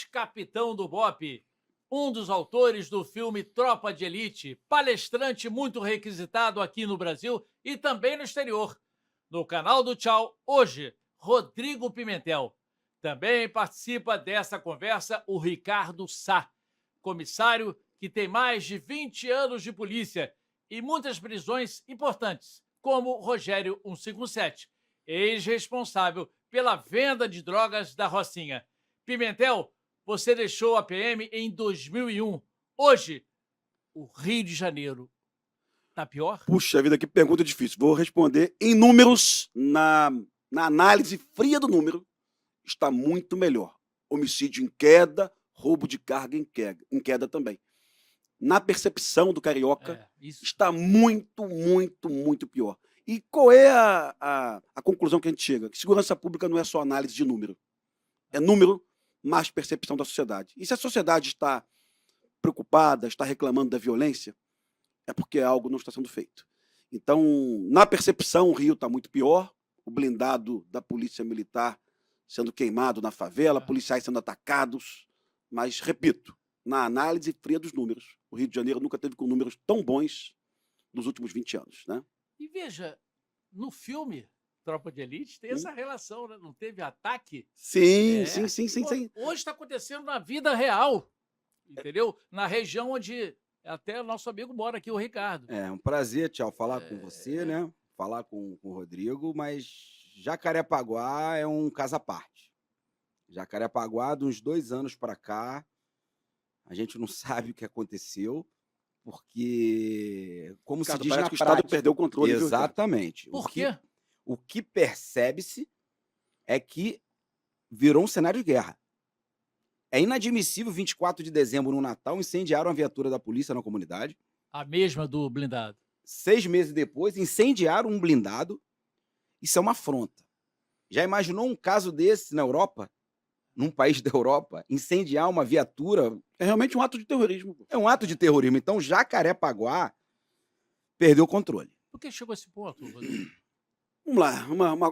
ex-capitão do BOPE, um dos autores do filme Tropa de Elite, palestrante muito requisitado aqui no Brasil e também no exterior. No canal do Tchau, hoje, Rodrigo Pimentel. Também participa dessa conversa o Ricardo Sá, comissário que tem mais de 20 anos de polícia e muitas prisões importantes, como Rogério 157, ex-responsável pela venda de drogas da Rocinha. Pimentel, você deixou a PM em 2001. Hoje, o Rio de Janeiro está pior? Puxa vida, que pergunta difícil. Vou responder em números, na análise fria do número, está muito melhor. Homicídio em queda, roubo de carga em queda também. Na percepção do carioca, está muito, muito, muito pior. E qual é a conclusão que a gente chega? Que segurança pública não é só análise de número. É número mais percepção da sociedade. E se a sociedade está preocupada, está reclamando da violência, é porque algo não está sendo feito. Então, na percepção, o Rio está muito pior, o blindado da polícia militar sendo queimado na favela, policiais sendo atacados, mas, repito, na análise fria dos números, o Rio de Janeiro nunca teve com números tão bons nos últimos 20 anos. Né? E veja, no filme Tropa de Elite tem essa relação, né? Não teve ataque? Sim. Hoje está acontecendo na vida real, entendeu? Na região onde até o nosso amigo mora aqui, o Ricardo. É um prazer, Tchau, falar com você, né? Falar com o Rodrigo, mas Jacarepaguá é um caso à parte. Jacarepaguá, de uns 2 anos para cá, a gente não sabe o que aconteceu, porque, como se diz na prática, o Estado perdeu o controle. Exatamente. Por quê? O que percebe-se é que virou um cenário de guerra. É inadmissível, 24 de dezembro, no Natal, incendiaram a viatura da polícia na comunidade. A mesma do blindado. 6 meses depois, incendiaram um blindado. Isso é uma afronta. Já imaginou um caso desse na Europa? Num país da Europa? Incendiar uma viatura? É realmente um ato de terrorismo. É um ato de terrorismo. Então, Jacarepaguá perdeu o controle. Por que chegou a esse ponto, Rodrigo? Vamos lá,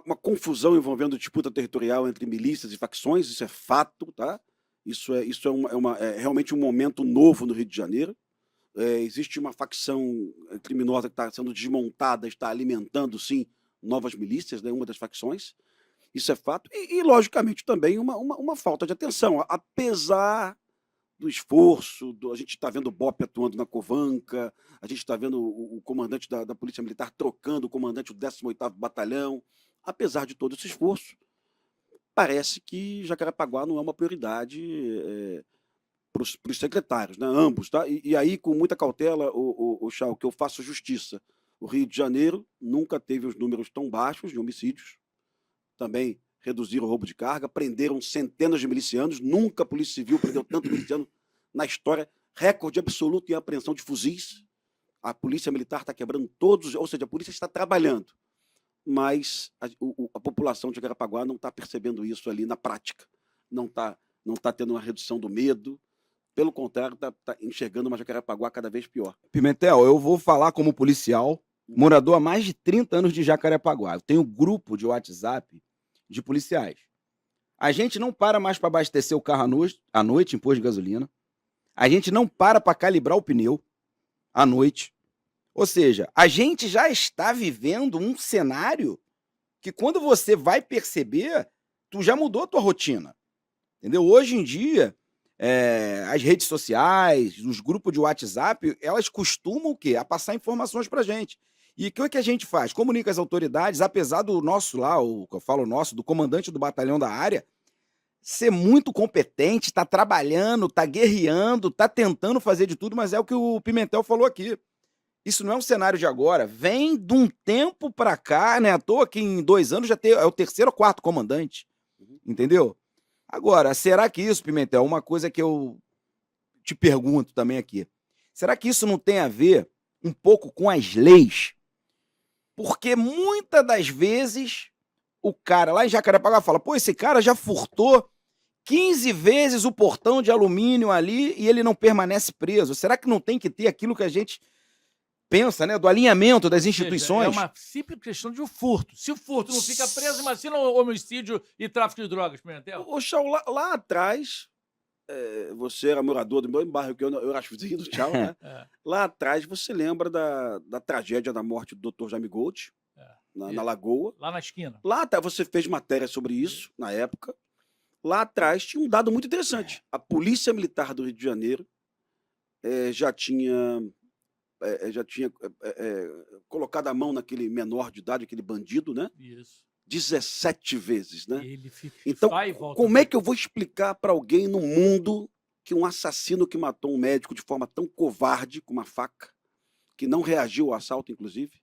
uma confusão envolvendo disputa territorial entre milícias e facções, isso é fato, tá? Isso é realmente um momento novo no Rio de Janeiro. Existe uma facção criminosa que está sendo desmontada, está alimentando, sim, novas milícias, né, uma das facções. Isso é fato. E logicamente, também uma falta de atenção. Apesar do esforço, a gente está vendo o BOPE atuando na Covanca, a gente está vendo o comandante da Polícia Militar trocando o comandante do 18º Batalhão. Apesar de todo esse esforço, parece que Jacarepaguá não é uma prioridade para os secretários, né? Ambos. Tá? E aí, com muita cautela, o Chau, que eu faço justiça. O Rio de Janeiro nunca teve os números tão baixos de homicídios. Também reduziram o roubo de carga, prenderam centenas de milicianos. Nunca a Polícia Civil prendeu tanto miliciano na história. Recorde absoluto em apreensão de fuzis. A Polícia Militar está quebrando todos, ou seja, a polícia está trabalhando. Mas a população de Jacarepaguá não está percebendo isso ali na prática. Não está tendo uma redução do medo. Pelo contrário, está enxergando uma Jacarepaguá cada vez pior. Pimentel, eu vou falar como policial, morador há mais de 30 anos de Jacarepaguá. Eu tenho um grupo de WhatsApp de policiais. A gente não para mais para abastecer o carro à noite em posto de gasolina. A gente não para calibrar o pneu à noite. Ou seja, a gente já está vivendo um cenário que, quando você vai perceber, tu já mudou a tua rotina. Entendeu? Hoje em dia, as redes sociais, os grupos de WhatsApp, elas costumam o quê? A passar informações pra gente. E o que a gente faz? Comunica as autoridades, apesar do nosso lá, o que eu falo nosso, do comandante do batalhão da área, ser muito competente, tá trabalhando, tá guerreando, tá tentando fazer de tudo, mas é o que o Pimentel falou aqui. Isso não é um cenário de agora, vem de um tempo pra cá, né? À toa que em 2 anos já é o 3º ou 4º comandante, entendeu? Agora, será que isso, Pimentel, uma coisa que eu te pergunto também aqui, será que isso não tem a ver um pouco com as leis? Porque muitas das vezes o cara lá em Jacarepaguá fala, pô, esse cara já furtou 15 vezes o portão de alumínio ali e ele não permanece preso. Será que não tem que ter aquilo que a gente pensa, né, do alinhamento das instituições? É uma simples questão de um furto. Se o furto não fica preso, imagina o homicídio e tráfico de drogas, Pimentel. Ô, Chau, lá atrás, você era morador do meu bairro, que eu era vizinho do Tchau, né? Lá atrás você lembra da tragédia da morte do Dr. Jaime Gold, na Lagoa. Lá na esquina. Lá até você fez matéria sobre isso, na época. Lá atrás tinha um dado muito interessante. A Polícia Militar do Rio de Janeiro já tinha colocado a mão naquele menor de idade, aquele bandido, né? Isso. 17 vezes, né? Ele Então, vai e volta. como é que eu vou explicar para alguém no mundo que um assassino que matou um médico de forma tão covarde, com uma faca, que não reagiu ao assalto, inclusive,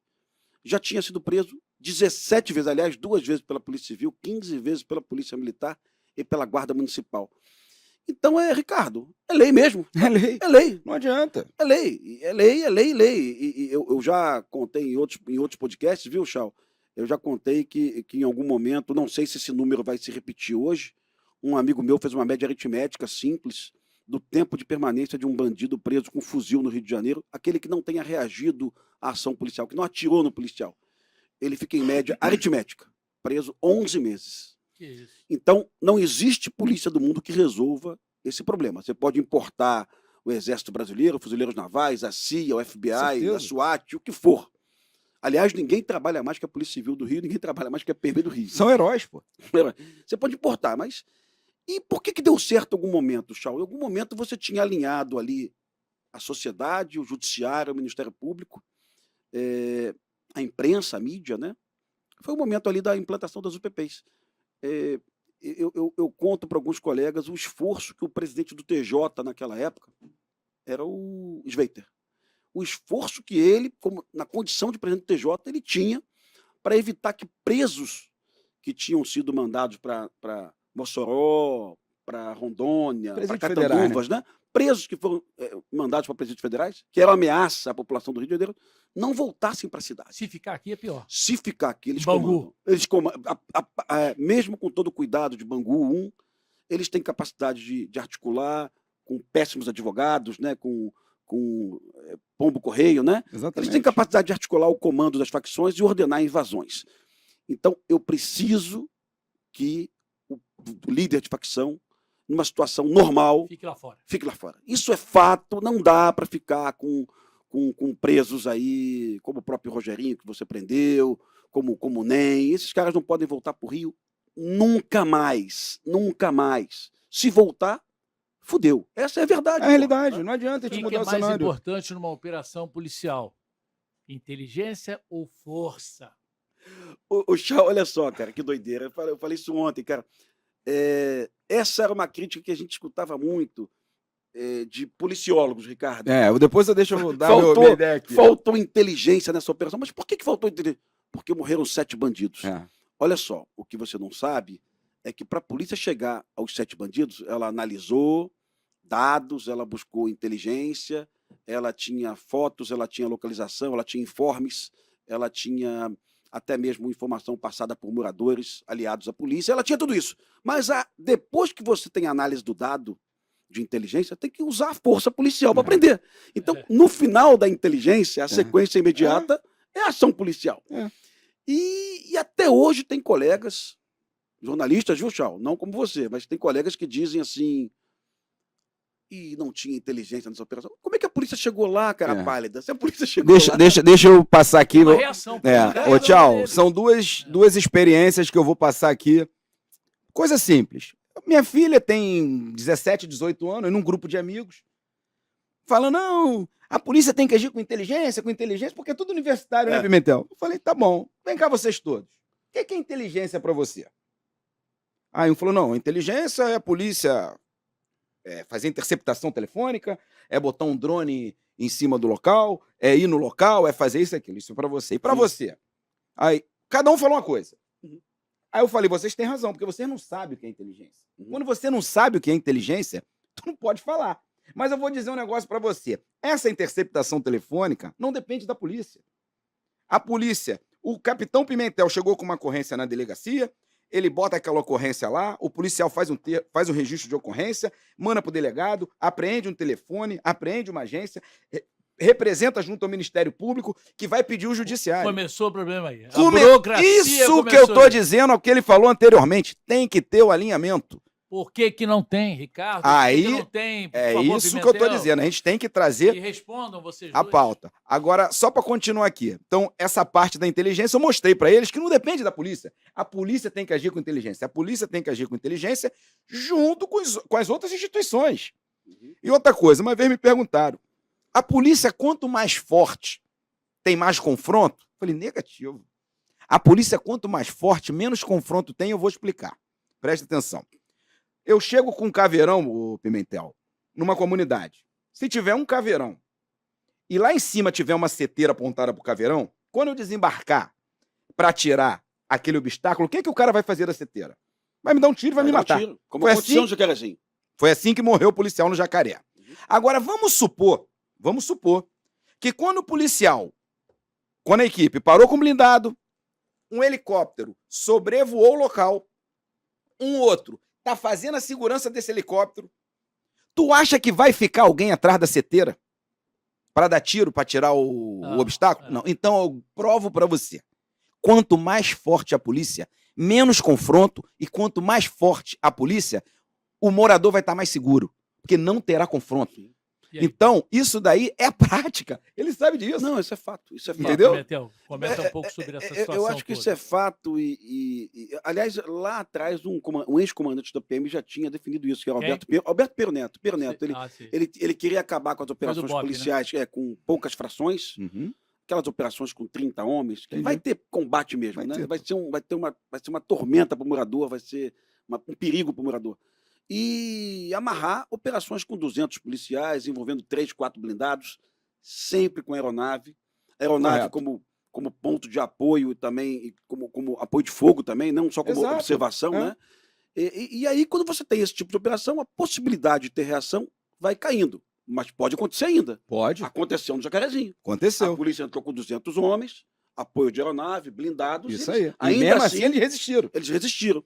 já tinha sido preso 17 vezes, aliás, 2 vezes pela Polícia Civil, 15 vezes pela Polícia Militar e pela Guarda Municipal. Então, Ricardo, é lei mesmo. É lei. É lei. Não adianta. É lei. É lei, é lei, lei. E eu já contei em outros podcasts, viu, Chau? Eu já contei que em algum momento, não sei se esse número vai se repetir hoje, um amigo meu fez uma média aritmética simples do tempo de permanência de um bandido preso com fuzil no Rio de Janeiro, aquele que não tenha reagido à ação policial, que não atirou no policial. Ele fica em média aritmética, preso 11 meses. Que isso? Então, não existe polícia do mundo que resolva esse problema. Você pode importar o Exército Brasileiro, Fuzileiros Navais, a CIA, o FBI, Certeza. a SWAT, o que for. Aliás, ninguém trabalha mais que a Polícia Civil do Rio, ninguém trabalha mais que a PM do Rio. São heróis, pô. Você pode importar, mas... E por que deu certo em algum momento, Chau? Em algum momento você tinha alinhado ali a sociedade, o judiciário, o Ministério Público, a imprensa, a mídia, né? Foi o momento ali da implantação das UPPs. Eu conto para alguns colegas o esforço que o presidente do TJ naquela época era o Sveiter. O esforço que ele, na condição de presidente do TJ, ele tinha para evitar que presos que tinham sido mandados para Mossoró, para Rondônia, para Catanduvas, né? Presos que foram mandados para presídios federais, que eram ameaça à população do Rio de Janeiro, não voltassem para a cidade. Se ficar aqui é pior. Se ficar aqui, eles Bangu. comandam. Mesmo com todo o cuidado de Bangu 1, eles têm capacidade de articular com péssimos advogados, né? com pombo correio, né? Exatamente. Eles têm capacidade de articular o comando das facções e ordenar invasões. Então, eu preciso que o líder de facção, numa situação normal, fique lá fora. Isso é fato, não dá para ficar com presos aí, como o próprio Rogerinho, que você prendeu, como o NEM. Esses caras não podem voltar para o Rio nunca mais. Nunca mais. Se voltar, fudeu. Essa é a verdade. É a realidade. Não adianta a gente O que mudar é o mais cenário. importante numa operação policial? Inteligência ou força? O Chau, olha só, cara, que doideira. Eu falei isso ontem, cara. Essa era uma crítica que a gente escutava muito de policiólogos, Ricardo. Depois deixa eu dar Faltou minha ideia aqui. Faltou inteligência nessa operação. Mas por que faltou inteligência? Porque morreram 7 bandidos. Olha só, o que você não sabe é que para a polícia chegar aos 7 bandidos, ela analisou dados, ela buscou inteligência, ela tinha fotos, ela tinha localização, ela tinha informes, ela tinha até mesmo informação passada por moradores aliados à polícia, ela tinha tudo isso. Mas depois que você tem a análise do dado de inteligência, tem que usar a força policial para prender. Então, no final da inteligência, a sequência imediata é a ação policial. E até hoje tem colegas, jornalistas, viu, Chau? Não como você, mas tem colegas que dizem assim, e não tinha inteligência nessa operação. Como é que a polícia chegou lá, cara pálida? Se a polícia chegou lá... Deixa eu passar aqui... Uma reação. Tchau, são duas experiências que eu vou passar aqui. Coisa simples. Minha filha tem 17, 18 anos, num grupo de amigos, falando, não, a polícia tem que agir com inteligência, porque é tudo universitário, né, Pimentel? Eu falei, tá bom, vem cá vocês todos. O que é inteligência pra você? Aí um falou, não, inteligência é a polícia fazer interceptação telefônica, é botar um drone em cima do local, é ir no local, é fazer isso e aquilo. Isso é pra você. E pra você? Aí, cada um falou uma coisa. Aí eu falei, vocês têm razão, porque vocês não sabem o que é inteligência. Quando você não sabe o que é inteligência, tu não pode falar. Mas eu vou dizer um negócio pra você. Essa interceptação telefônica não depende da polícia. A polícia, o capitão Pimentel chegou com uma ocorrência na delegacia, ele bota aquela ocorrência lá, o policial faz um registro de ocorrência, manda pro delegado, apreende um telefone, apreende uma agência, representa junto ao Ministério Público, que vai pedir o judiciário. Começou o problema aí. A burocracia Isso que eu tô dizendo, é o que ele falou anteriormente. Tem que ter o alinhamento. Por que que não tem, Ricardo? Aí, Por que não tem, por É favor, isso que eu tô Pimentel? dizendo. A gente tem que E trazer respondam vocês a dois. pauta. Agora, só para continuar aqui. Então, essa parte da inteligência eu mostrei para eles que não depende da polícia. A polícia tem que agir com inteligência. A polícia tem que agir com inteligência junto com as outras instituições. E outra coisa, uma vez me perguntaram: a polícia, quanto mais forte, tem mais confronto? Eu falei, negativo. A polícia, quanto mais forte, menos confronto tem, eu vou explicar. Presta atenção. Eu chego com um caveirão, ô Pimentel, numa comunidade. Se tiver um caveirão e lá em cima tiver uma seteira apontada pro caveirão, quando eu desembarcar para tirar aquele obstáculo, o que que o cara vai fazer da seteira? Vai me dar um tiro e vai me dar um matar. tiro, como Foi aconteceu assim? no Jacarezinho. Foi assim que morreu o policial no Jacaré. Agora, vamos supor que quando o policial, quando a equipe parou com o blindado, um helicóptero sobrevoou o local, um outro tá fazendo a segurança desse helicóptero, tu acha que vai ficar alguém atrás da seteira para dar tiro, para tirar o obstáculo? Não. Então eu provo para você. Quanto mais forte a polícia, menos confronto, e quanto mais forte a polícia, o morador vai estar mais seguro, porque não terá confronto. E aí? Então, isso daí é a prática. Ele sabe disso. Não, isso é fato. Isso é fato. Entendeu? Pimentel, comenta um pouco sobre essa situação Eu acho que toda. isso é fato aliás, lá atrás, um ex-comandante da PM já tinha definido isso, que é o Quem? Alberto Peroneto. Sim. Ele queria acabar com as operações Bob, né? policiais com poucas frações, Uhum. aquelas operações com 30 homens, que Entendi. vai ter combate mesmo, Vai né? ter. Vai ser uma tormenta para o morador, vai ser um perigo para o morador. E amarrar operações com 200 policiais, envolvendo 3, 4 blindados, sempre com aeronave. Aeronave Correto. como ponto de apoio também, e como apoio de fogo também, não só como Exato. observação, É. né? E aí, quando você tem esse tipo de operação, a possibilidade de ter reação vai caindo. Mas pode acontecer ainda. Pode. Aconteceu no Jacarezinho. A Aconteceu. polícia entrou com 200 homens, apoio de aeronave, blindados. Isso eles- aí. E Ainda mesmo assim, assim, eles resistiram. eles resistiram.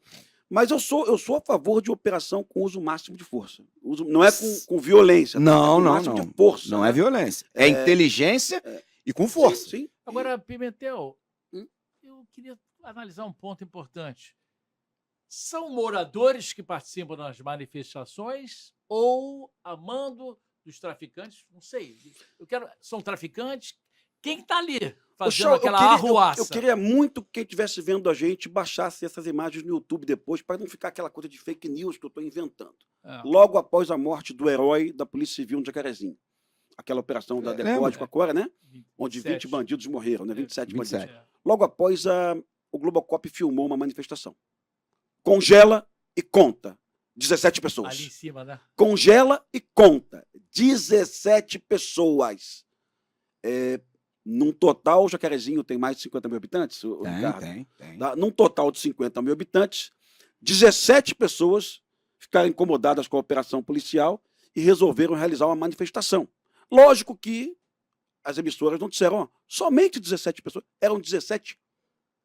Mas eu sou a favor de operação com uso máximo de força. Não é com violência. Não, é com não, máximo não. de força. Não né? é violência. É inteligência e com força. Sim, sim. Agora, Pimentel, Hum? eu queria analisar um ponto importante. São moradores que participam das manifestações ou a mando dos traficantes? Não sei. São traficantes? Quem está ali fazendo Chau, aquela eu arruaça? queria muito que quem estivesse vendo a gente baixasse essas imagens no YouTube depois, para não ficar aquela coisa de fake news que eu estou inventando. É. Logo após a morte do herói da Polícia Civil no Jacarezinho. Aquela operação da Lembra? Decode com a Cora, né? 27. Onde 20 bandidos morreram, né? 27 bandidos. 27. É. Logo após, o Globocop filmou uma manifestação. Congela e conta. 17 pessoas. Ali em cima, né? Congela e conta. 17 pessoas. Num total, o Jacarezinho tem mais de 50 mil habitantes, o Ricardo? Tem. Tá? Num total de 50 mil habitantes, 17 pessoas ficaram incomodadas com a operação policial e resolveram realizar uma manifestação. Lógico que as emissoras não disseram, ó, somente 17 pessoas, eram 17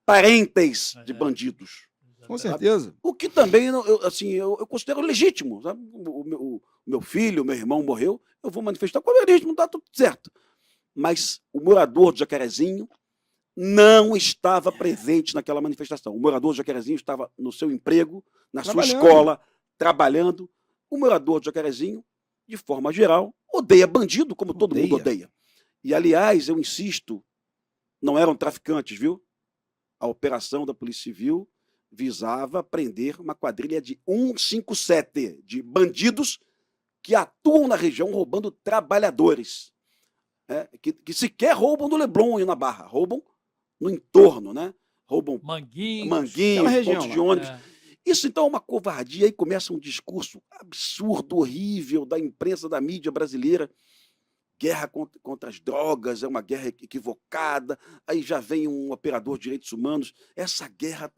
parentes de bandidos. Com certeza. O que também eu considero legítimo. Sabe? O meu filho, o meu irmão morreu, eu vou manifestar com o legítimo, está tudo certo. Mas o morador de Jacarezinho não estava presente naquela manifestação. O morador de Jacarezinho estava no seu emprego, na sua escola, trabalhando. O morador de Jacarezinho, de forma geral, odeia bandido, como todo mundo odeia. E, aliás, eu insisto, não eram traficantes, viu? A operação da Polícia Civil visava prender uma quadrilha de 157 de bandidos que atuam na região roubando trabalhadores. Que sequer roubam do Leblon e na Barra, roubam no entorno, né? Roubam Manguinhos, pontos de ônibus. É. Isso, então, é uma covardia. Aí começa um discurso absurdo, horrível da imprensa, da mídia brasileira. Guerra contra as drogas, é uma guerra equivocada. Aí já vem um operador de direitos humanos. Essa guerra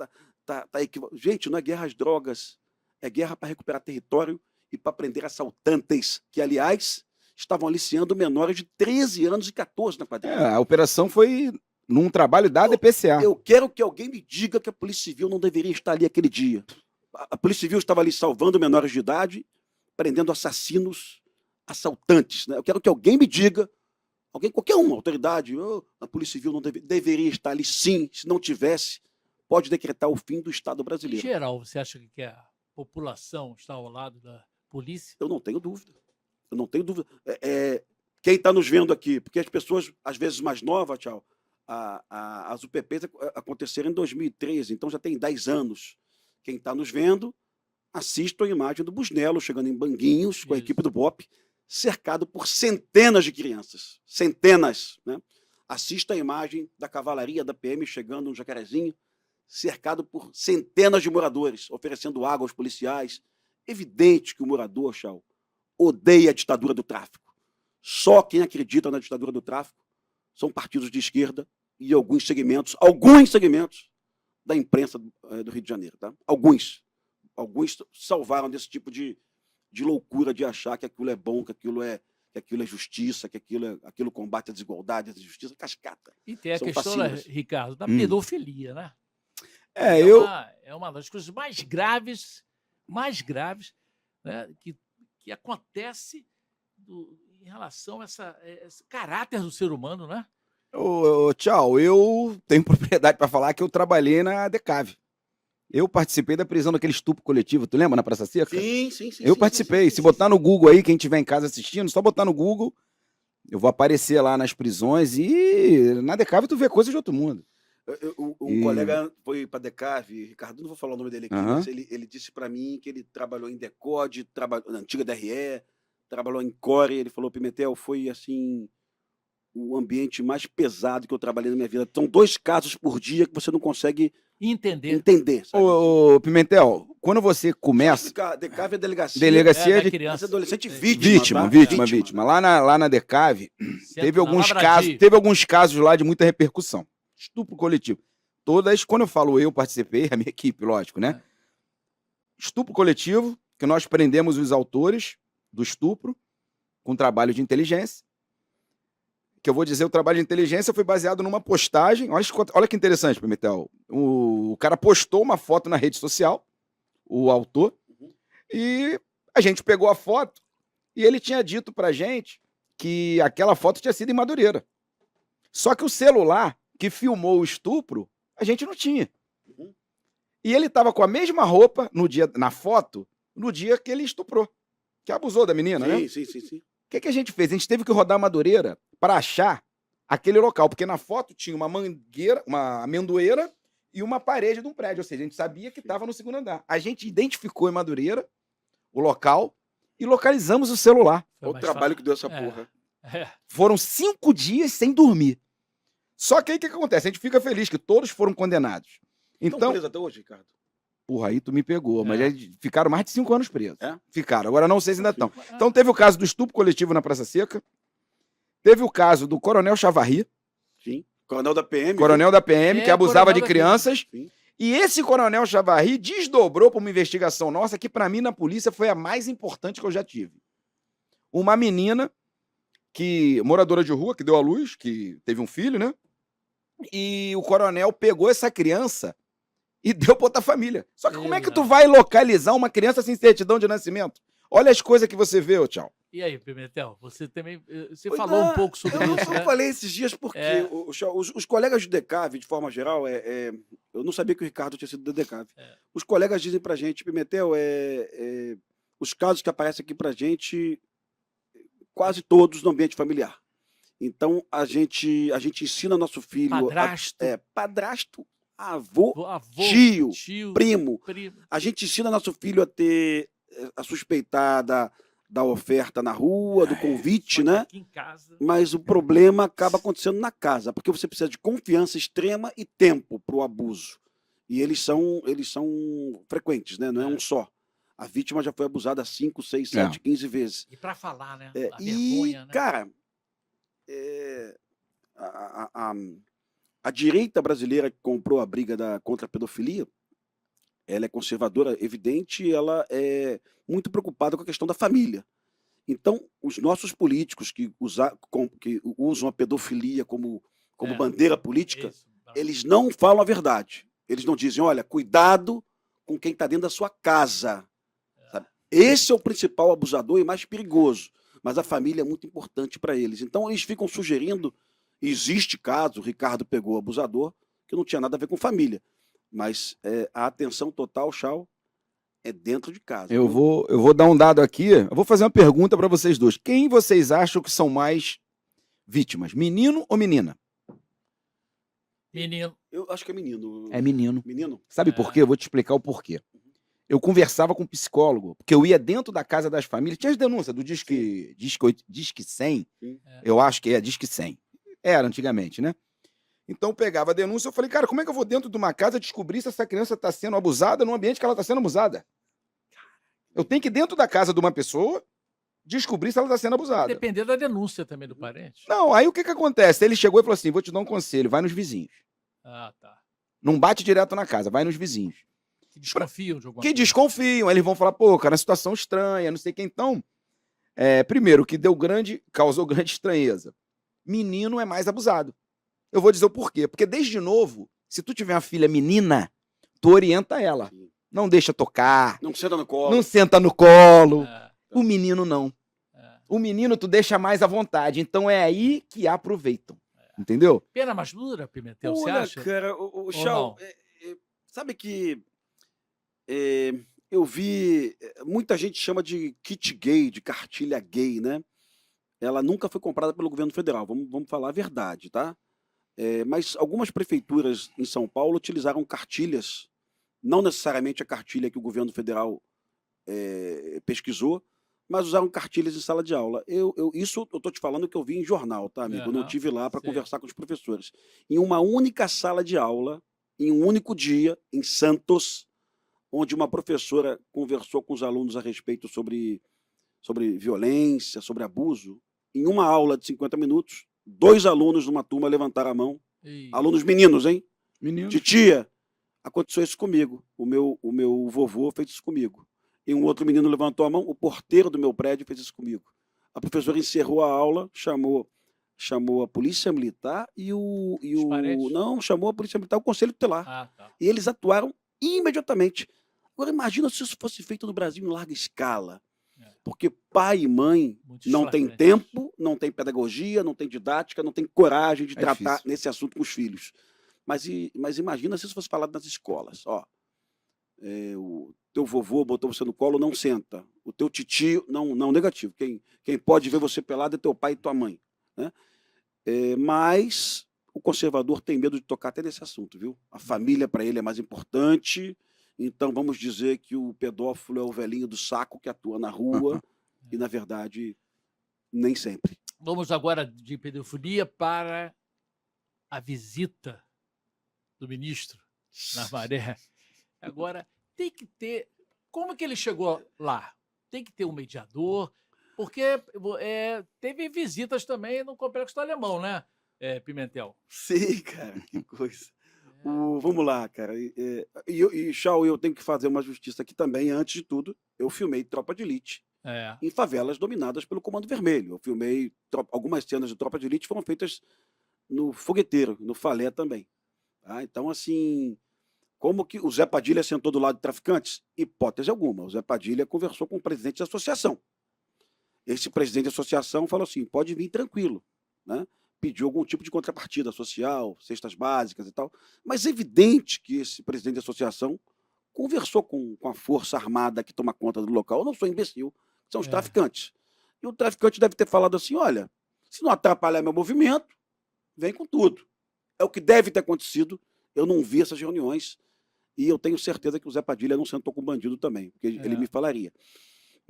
tá equivocada. Gente, não é guerra às drogas. É guerra para recuperar território e para prender assaltantes, que, aliás, estavam aliciando menores de 13 anos e 14 na quadrilha. A operação foi num trabalho da DPCA. Eu quero que alguém me diga que a Polícia Civil não deveria estar ali aquele dia. A Polícia Civil estava ali salvando menores de idade, prendendo assassinos, assaltantes. Né? Eu quero que alguém me diga, qualquer uma, autoridade, a Polícia Civil não deveria estar ali, sim. Se não tivesse, pode decretar o fim do Estado Em brasileiro. geral, você acha que a população está ao lado da polícia? Eu não tenho dúvida. Eu não tenho dúvida. Quem está nos vendo aqui, porque as pessoas, às vezes mais novas, tchau, as UPPs aconteceram em 2013, então já tem 10 anos. Quem está nos vendo, assista a imagem do Busnello chegando em Banguinhos, com a Isso. equipe do BOPE, cercado por centenas de crianças. Centenas, né? Assista a imagem da cavalaria da PM chegando no Jacarezinho, cercado por centenas de moradores, oferecendo água aos policiais. Evidente que o morador, Chau, odeia a ditadura do tráfico. Só quem acredita na ditadura do tráfico são partidos de esquerda e alguns segmentos da imprensa do Rio de Janeiro. Tá? Alguns salvaram desse tipo de loucura de achar que aquilo é bom, que aquilo é justiça, que aquilo combate a desigualdade, a injustiça, cascata. E tem a São questão, né, fascínios. Ricardo, da pedofilia, né? Eu... É uma das coisas mais graves, né, que acontece em relação a esse caráter do ser humano, né? Tchau, eu tenho propriedade para falar que eu trabalhei na Decave. Eu participei da prisão daquele estupro coletivo, tu lembra, na Praça Seca? Sim. Eu participei. Se botar no Google aí, quem estiver em casa assistindo, só botar no Google, eu vou aparecer lá nas prisões e na Decave tu vê coisas de outro mundo. Um colega foi para a Decave, Ricardo, não vou falar o nome dele aqui, Aham. mas ele disse para mim que ele trabalhou em Decode, trabalhou na antiga DRE, trabalhou em Core. Ele falou, Pimentel, foi assim o ambiente mais pesado que eu trabalhei na minha vida. São 2 casos por dia que você não consegue entender, sabe? Ô, Pimentel, quando você começa... Decave é delegacia Delegacia da de criança. mas adolescente vítima. vítima. Lá na Decave, teve alguns casos lá de muita repercussão. Estupro coletivo. Todas, quando eu falo eu participei, a minha equipe, lógico, né? Estupro coletivo, que nós prendemos os autores do estupro com trabalho de inteligência. Que eu vou dizer, o trabalho de inteligência foi baseado numa postagem. Olha que interessante, Pimentel. O cara postou uma foto na rede social, o autor, e a gente pegou a foto e ele tinha dito pra gente que aquela foto tinha sido em Madureira. Só que o celular que filmou o estupro, a gente não tinha. E ele estava com a mesma roupa na foto, no dia que ele estuprou. Que abusou da menina, né? Sim. O que a gente fez? A gente teve que rodar Madureira para achar aquele local, porque na foto tinha uma mangueira, uma amendoeira e uma parede de um prédio, ou seja, a gente sabia que estava no 2º andar. A gente identificou em Madureira o local e localizamos o celular. Olha o trabalho que deu essa porra. Foram 5 dias sem dormir. Só que aí o que acontece? A gente fica feliz que todos foram condenados. Estão Então, presos até hoje, Ricardo? porra, aí tu me pegou, mas eles ficaram mais de 5 anos presos. É? Ficaram, agora não sei se ainda estão. Então teve o caso do estupro coletivo na Praça Seca, teve o caso do Coronel Chavarri, Sim. Coronel da PM. coronel da PM, que abusava de coronel da crianças, Sim. e esse Coronel Chavarri desdobrou para uma investigação nossa, que para mim na polícia foi a mais importante que eu já tive. Uma menina, moradora de rua, que deu à luz, que teve um filho, né? E o coronel pegou essa criança e deu para outra família. Só que como é que tu vai localizar uma criança sem certidão de nascimento? Olha as coisas que você vê, ô Tchau. E aí, Pimentel, você também Pois falou não, um pouco sobre eu isso, né? falei esses dias porque os colegas do Decave, de forma geral, eu não sabia que o Ricardo tinha sido do Decave. Os colegas dizem pra gente, Pimentel, os casos que aparecem aqui pra gente, quase todos no ambiente familiar. Então, a gente ensina nosso filho... Padrasto, avô, tio, primo. A gente ensina nosso filho a suspeitar da oferta na rua, do convite, né? Aqui em casa. Mas o problema acaba acontecendo na casa, porque você precisa de confiança extrema e tempo para o abuso. E eles são frequentes, né? Não é um só. A vítima já foi abusada 5, 6, 7, 15 vezes. E para falar, né? A vergonha, né? Cara, a direita brasileira que comprou a briga contra a pedofilia, ela é conservadora, evidente, e ela é muito preocupada com a questão da família. Então, os nossos políticos que usam a pedofilia como bandeira política, eles não falam a verdade. Eles não dizem, olha, cuidado com quem está dentro da sua casa. Sabe? Esse é o principal abusador e mais perigoso. Mas a família é muito importante para eles. Então, eles ficam sugerindo, existe caso, o Ricardo pegou o abusador, que não tinha nada a ver com família. Mas a atenção total, Chau, é dentro de casa. Eu vou dar um dado aqui. Eu vou fazer uma pergunta para vocês dois. Quem vocês acham que são mais vítimas? Menino ou menina? Menino. Eu acho que é menino. É menino. Menino? Sabe por quê? Eu vou te explicar o porquê. Eu conversava com um psicólogo, porque eu ia dentro da casa das famílias. Tinha as denúncias do Disque 100. Sim. Eu acho que é Disque 100. Era antigamente, né? Então eu pegava a denúncia, eu falei, cara, como é que eu vou dentro de uma casa descobrir se essa criança está sendo abusada no ambiente que ela está sendo abusada? Eu tenho que ir dentro da casa de uma pessoa descobrir se ela está sendo abusada. Depender da denúncia também do parente. Não, aí o que acontece? Ele chegou e falou assim, vou te dar um conselho, vai nos vizinhos. Ah, tá. Não bate direto na casa, vai nos vizinhos. Que desconfiam de alguma Que coisa. desconfiam, aí eles vão falar, pô, cara, uma situação estranha, não sei o que. Então, primeiro, o que causou grande estranheza. Menino é mais abusado. Eu vou dizer o porquê. Porque desde novo, se tu tiver uma filha menina, tu orienta ela. Sim. Não deixa tocar, Não senta no colo. não senta no colo. É, O menino não. é. O menino tu deixa mais à vontade. Então é aí que aproveitam. Entendeu? Pena mais dura, Pimentel, você Olha, acha? cara, o Ou Chau, não? sabe que eu vi, muita gente chama de kit gay, de cartilha gay, né? Ela nunca foi comprada pelo governo federal, vamos falar a verdade, tá? Mas algumas prefeituras em São Paulo utilizaram cartilhas, não necessariamente a cartilha que o governo federal pesquisou, mas usaram cartilhas em sala de aula. Isso eu estou te falando que eu vi em jornal, tá, amigo? Eu não Aham, estive lá para sei. conversar com os professores. Em uma única sala de aula, em um único dia, em Santos, onde uma professora conversou com os alunos a respeito sobre violência, sobre abuso, em uma aula de 50 minutos, 2 alunos numa turma levantaram a mão, Ih, alunos meninos, hein? Menino. Titia, aconteceu isso comigo, o meu vovô fez isso comigo. E um outro menino levantou a mão, o porteiro do meu prédio fez isso comigo. A professora encerrou a aula, chamou a polícia militar Os parentes? não, chamou a polícia militar, o conselho tutelar. Ah, tá. E eles atuaram imediatamente. Agora imagina se isso fosse feito no Brasil em larga escala. É. Porque pai e mãe Muito não tem flagrante. tempo, não tem pedagogia, não tem didática, não tem coragem de É tratar difícil. nesse assunto com os filhos. Mas imagina se isso fosse falado nas escolas. Ó, o teu vovô botou você no colo, não senta. O teu titio, não negativo. Quem pode ver você pelado é teu pai e tua mãe. Né? Mas o conservador tem medo de tocar até nesse assunto, viu? A família para ele é mais importante. Então vamos dizer que o pedófilo é o velhinho do saco que atua na rua e, na verdade, nem sempre. Vamos agora de pedofilia para a visita do ministro na Maré. Agora, tem que ter... Como que ele chegou lá? Tem que ter um mediador, porque teve visitas também no Complexo do Alemão, né, Pimentel? Sim, cara, que coisa. Vamos lá, cara. Chau, eu tenho que fazer uma justiça aqui também. Antes de tudo, eu filmei Tropa de Elite em favelas dominadas pelo Comando Vermelho. Eu filmei algumas cenas de Tropa de Elite foram feitas no Fogueteiro, no Falé também. Tá? Então, assim, como que o Zé Padilha sentou do lado de traficantes? Hipótese alguma. O Zé Padilha conversou com o presidente da associação. Esse presidente da associação falou assim, pode vir tranquilo, né? Pediu algum tipo de contrapartida social, cestas básicas e tal. Mas é evidente que esse presidente da associação conversou com a força armada que toma conta do local. Eu não sou imbecil, são os traficantes. E o traficante deve ter falado assim, olha, se não atrapalhar meu movimento, vem com tudo. É o que deve ter acontecido. Eu não vi essas reuniões e eu tenho certeza que o Zé Padilha não sentou com o bandido também, porque ele me falaria.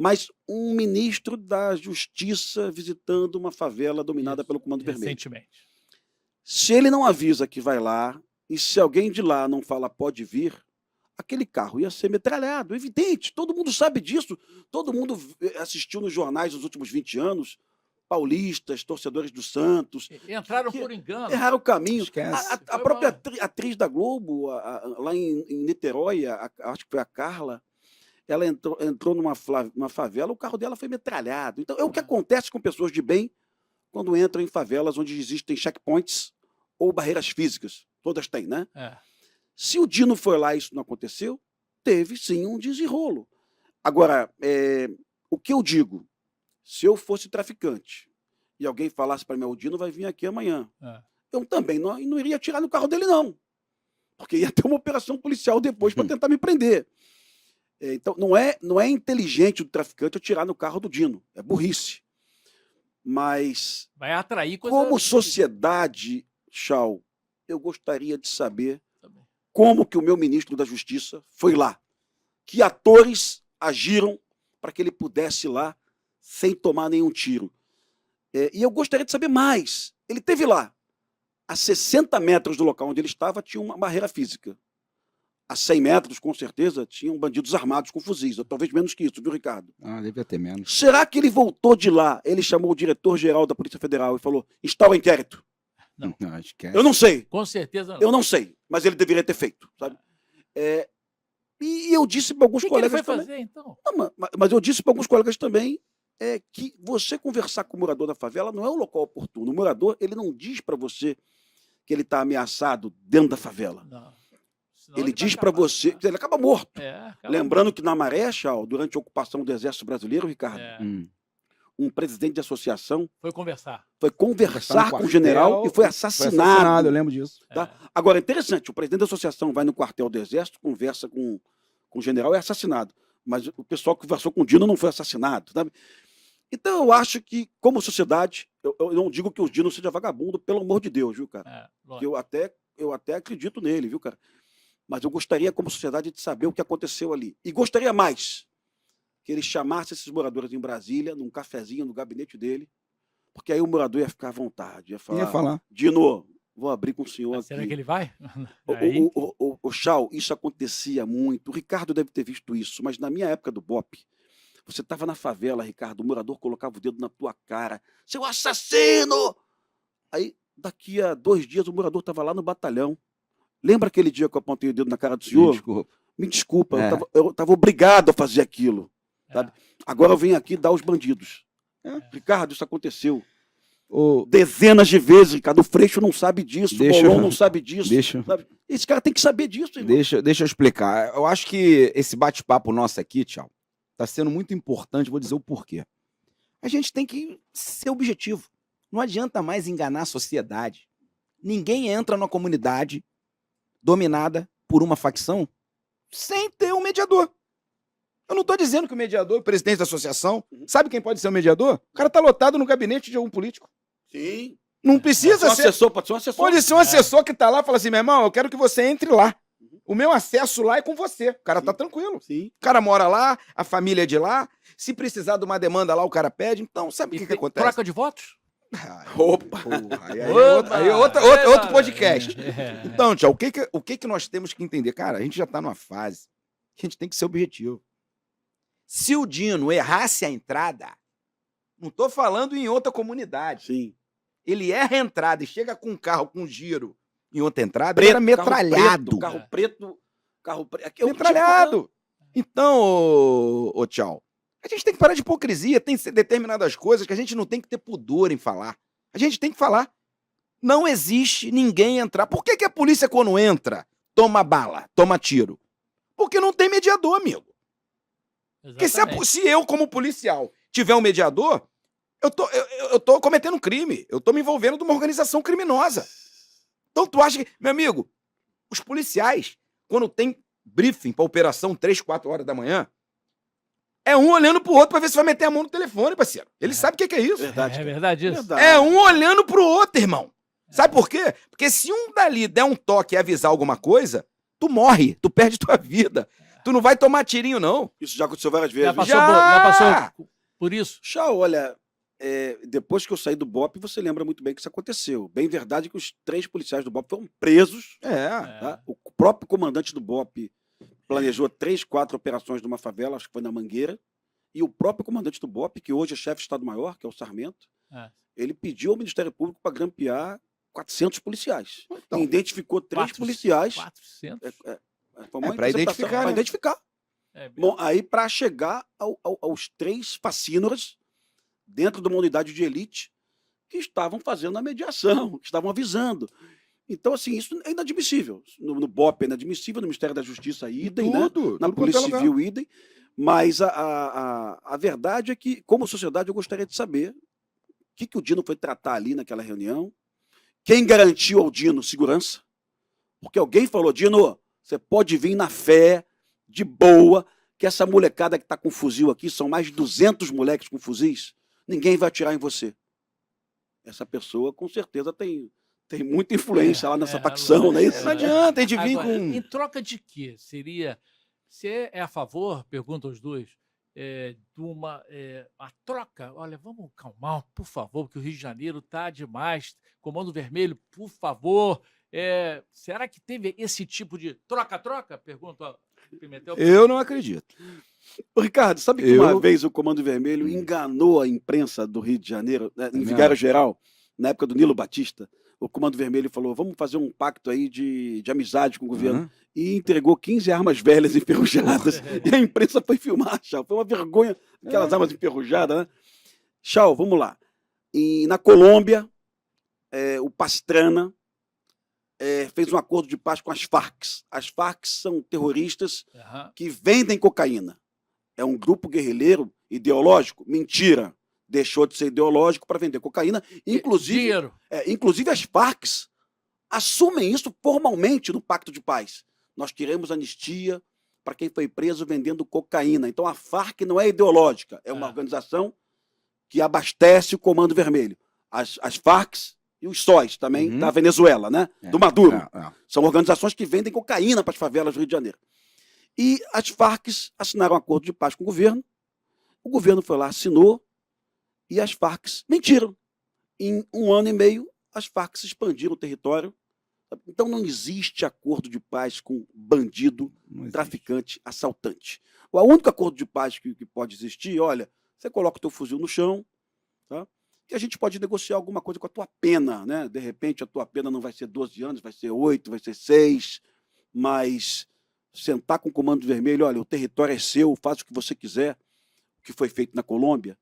Mas um ministro da Justiça visitando uma favela dominada pelo Comando Vermelho. Recentemente. Se ele não avisa que vai lá, e se alguém de lá não fala pode vir, aquele carro ia ser metralhado, evidente, todo mundo sabe disso, todo mundo assistiu nos jornais nos últimos 20 anos, paulistas, torcedores do Santos. Entraram por engano. Erraram o caminho. Esquece. A própria atriz da Globo, lá em Niterói, acho que foi a Carla, ela entrou numa favela, o carro dela foi metralhado. Então, é o que acontece com pessoas de bem quando entram em favelas onde existem checkpoints ou barreiras físicas. Todas têm, né? Se o Dino foi lá e isso não aconteceu, teve sim um desenrolo. Agora, o que eu digo, se eu fosse traficante e alguém falasse para mim, o Dino vai vir aqui amanhã, eu também não iria atirar no carro dele, não. Porque ia ter uma operação policial depois para tentar me prender. Então, não é inteligente do traficante atirar no carro do Dino. É burrice. Mas, Vai atrair coisa... como sociedade, Chau, eu gostaria de saber Também. como que o meu ministro da Justiça foi lá. Que atores agiram para que ele pudesse ir lá sem tomar nenhum tiro. E eu gostaria de saber mais. Ele esteve lá. A 60 metros do local onde ele estava, tinha uma barreira física. A 100 metros, com certeza, tinham bandidos armados com fuzis. Ou talvez menos que isso, viu, Ricardo? Ah, devia ter menos. Será que ele voltou de lá? Ele chamou o diretor-geral da Polícia Federal e falou: instaura o inquérito. Não. Esquece. Eu não sei. Com certeza não. Eu não sei. Mas ele deveria ter feito. Sabe? E eu disse para alguns O que ele colegas foi também. fazer, então? Não, mas eu disse para alguns colegas também que você conversar com o morador da favela não é o local oportuno. O morador, ele não diz para você que ele está ameaçado dentro da favela. Não. Senão Ele vai diz para acabar, você, né? ele acaba morto. Acaba Lembrando que na Maré, Chau, durante a ocupação do Exército Brasileiro, Ricardo, um presidente de associação Foi conversar. foi conversar no com o quartel, general e foi Foi assassinado. eu lembro disso. Tá? Agora, é interessante, o presidente da associação vai no quartel do Exército, conversa com o general e é assassinado. Mas o pessoal que conversou com o Dino não foi assassinado. Sabe? Então, eu acho que, como sociedade, eu não digo que o Dino seja vagabundo, pelo amor de Deus, viu, cara? Que eu até acredito nele, viu, cara? Mas eu gostaria, como sociedade, de saber o que aconteceu ali. E gostaria mais que ele chamasse esses moradores em Brasília, num cafezinho no gabinete dele, porque aí o morador ia ficar à vontade, ia falar. Dino, vou abrir com o senhor Mas aqui. será que ele vai? Aí, O Chau, isso acontecia muito. O Ricardo deve ter visto isso, mas na minha época do BOPE, você estava na favela, Ricardo, o morador colocava o dedo na tua cara. Seu assassino! Aí, daqui a 2 dias, o morador estava lá no batalhão. Lembra aquele dia que eu apontei o dedo na cara do senhor? Desculpa. Me desculpa, eu estava obrigado a fazer aquilo. Sabe? Agora eu venho aqui dar os bandidos. Ricardo, isso aconteceu. Dezenas de vezes, Ricardo. O Freixo não sabe disso, o Bolon não sabe disso. Sabe? Esse cara tem que saber disso, irmão. Deixa eu explicar. Eu acho que esse bate-papo nosso aqui, Tchau, tá sendo muito importante. Vou dizer o porquê. A gente tem que ser objetivo. Não adianta mais enganar a sociedade. Ninguém entra numa comunidade dominada por uma facção sem ter um mediador. Eu não estou dizendo que o mediador, o presidente da associação, sabe quem pode ser o mediador? O cara está lotado no gabinete de algum político. Sim. Não precisa ser. Pode ser um assessor. Pode ser um assessor que está lá e fala assim: meu irmão, eu quero que você entre lá. O meu acesso lá é com você. O cara tá tranquilo. Sim. O cara mora lá, a família é de lá. Se precisar de uma demanda lá, o cara pede. Então, sabe o que acontece? Troca de votos? Opa! Porra, aí Opa! é outro podcast. É. Então, Tchau, o que nós temos que entender? Cara, a gente já tá numa fase que a gente tem que ser objetivo. Se o Dino errasse a entrada, não tô falando em outra comunidade. Sim. Ele erra a entrada e chega com um carro com giro em outra entrada, ele era metralhado. Carro preto. Metralhado. Então, ô Tchau, a gente tem que parar de hipocrisia. Tem determinadas coisas que a gente não tem que ter pudor em falar. A gente tem que falar. Não existe ninguém entrar. Por que a polícia, quando entra, toma bala, toma tiro? Porque não tem mediador, amigo. Porque se eu, como policial, tiver um mediador, eu tô cometendo um crime. Eu tô me envolvendo numa organização criminosa. Então tu acha que... Meu amigo, os policiais, quando tem briefing pra operação 3, 4 horas da manhã, é um olhando pro outro pra ver se vai meter a mão no telefone, parceiro. Ele sabe o que é isso. Verdade. É verdade isso. Verdade. É um olhando pro outro, irmão. Sabe por quê? Porque se um dali der um toque e avisar alguma coisa, tu morre, tu perde tua vida. Tu não vai tomar tirinho, não. Isso já aconteceu várias vezes. Já passou por isso? Chau, olha, depois que eu saí do BOPE, você lembra muito bem que isso aconteceu. Bem verdade que os 3 policiais do BOPE foram presos. Tá? O próprio comandante do BOPE planejou 3, 4 operações numa favela, acho que foi na Mangueira, e o próprio comandante do BOPE, que hoje é chefe de Estado-Maior, que é o Sarmento, ele pediu ao Ministério Público para grampear 400 policiais. Então, identificou 3 policiais. 400? Para identificar, né? identificar. Bom, aí para chegar aos 3 facínoras dentro de uma unidade de elite que estavam fazendo a mediação, que estavam avisando. Então, assim, isso é inadmissível. No BOPE é inadmissível, no Ministério da Justiça, idem, né? Na Polícia Civil, idem. Mas a verdade é que, como sociedade, eu gostaria de saber o que o Dino foi tratar ali naquela reunião, quem garantiu ao Dino segurança, porque alguém falou: Dino, você pode vir na fé, de boa, que essa molecada que está com fuzil aqui, são mais de 200 moleques com fuzis, ninguém vai atirar em você. Essa pessoa, com certeza, tem muita influência lá nessa facção, não é isso? Não adianta a gente vir Agora, com... em troca de quê? Você é a favor, pergunta aos dois, de a troca? Olha, vamos calmar, por favor, porque o Rio de Janeiro está demais. Comando Vermelho, por favor. Será que teve esse tipo de troca-troca? Pergunta ao Pimentel. Eu não acredito. Ô, Ricardo, sabe que uma vez o Comando Vermelho enganou a imprensa do Rio de Janeiro, né, em Vigário Geral, na época do Nilo Batista? O Comando Vermelho falou, vamos fazer um pacto aí de amizade com o governo. E entregou 15 armas velhas enferrujadas. E a imprensa foi filmar, Chau. Foi uma vergonha, aquelas armas enferrujadas, né? Chau, vamos lá. Na Colômbia, o Pastrana fez um acordo de paz com as Farc. As Farc são terroristas que vendem cocaína. É um grupo guerrilheiro ideológico? Mentira. Deixou de ser ideológico para vender cocaína. Inclusive as Farc assumem isso formalmente no Pacto de Paz. Nós queremos anistia para quem foi preso vendendo cocaína. Então a Farc não é ideológica, é uma organização que abastece o Comando Vermelho. As Farc e os SOIs também, da Venezuela, né? Do Maduro. São organizações que vendem cocaína para as favelas do Rio de Janeiro. E as Farc assinaram um acordo de paz com o governo foi lá, assinou, e as Farc mentiram. Em 1 ano e meio, as Farc expandiram o território. Então não existe acordo de paz com bandido, traficante, assaltante. O único acordo de paz que pode existir, olha, você coloca o teu fuzil no chão, tá? Que a gente pode negociar alguma coisa com a tua pena, né? De repente a tua pena não vai ser 12 anos, vai ser 8, vai ser 6, mas sentar com o Comando Vermelho, olha, o território é seu, faz o que você quiser, o que foi feito na Colômbia,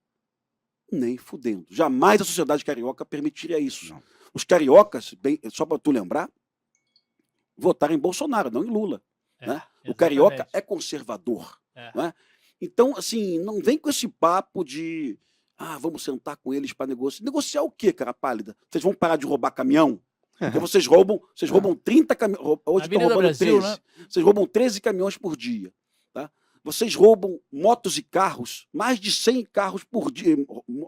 nem fudendo. Jamais a sociedade carioca permitiria isso. Não. Os cariocas, só para tu lembrar, votaram em Bolsonaro, não em Lula. Né? O carioca é conservador. Né? Então, assim, não vem com esse papo de vamos sentar com eles para negociar. Negociar o quê, cara pálida? Vocês vão parar de roubar caminhão? Porque vocês roubam 30 caminhões. Hoje estão roubando Brasil, 13. Né? Vocês roubam 13 caminhões por dia. Tá? Vocês roubam motos e carros, mais de 100 carros por dia,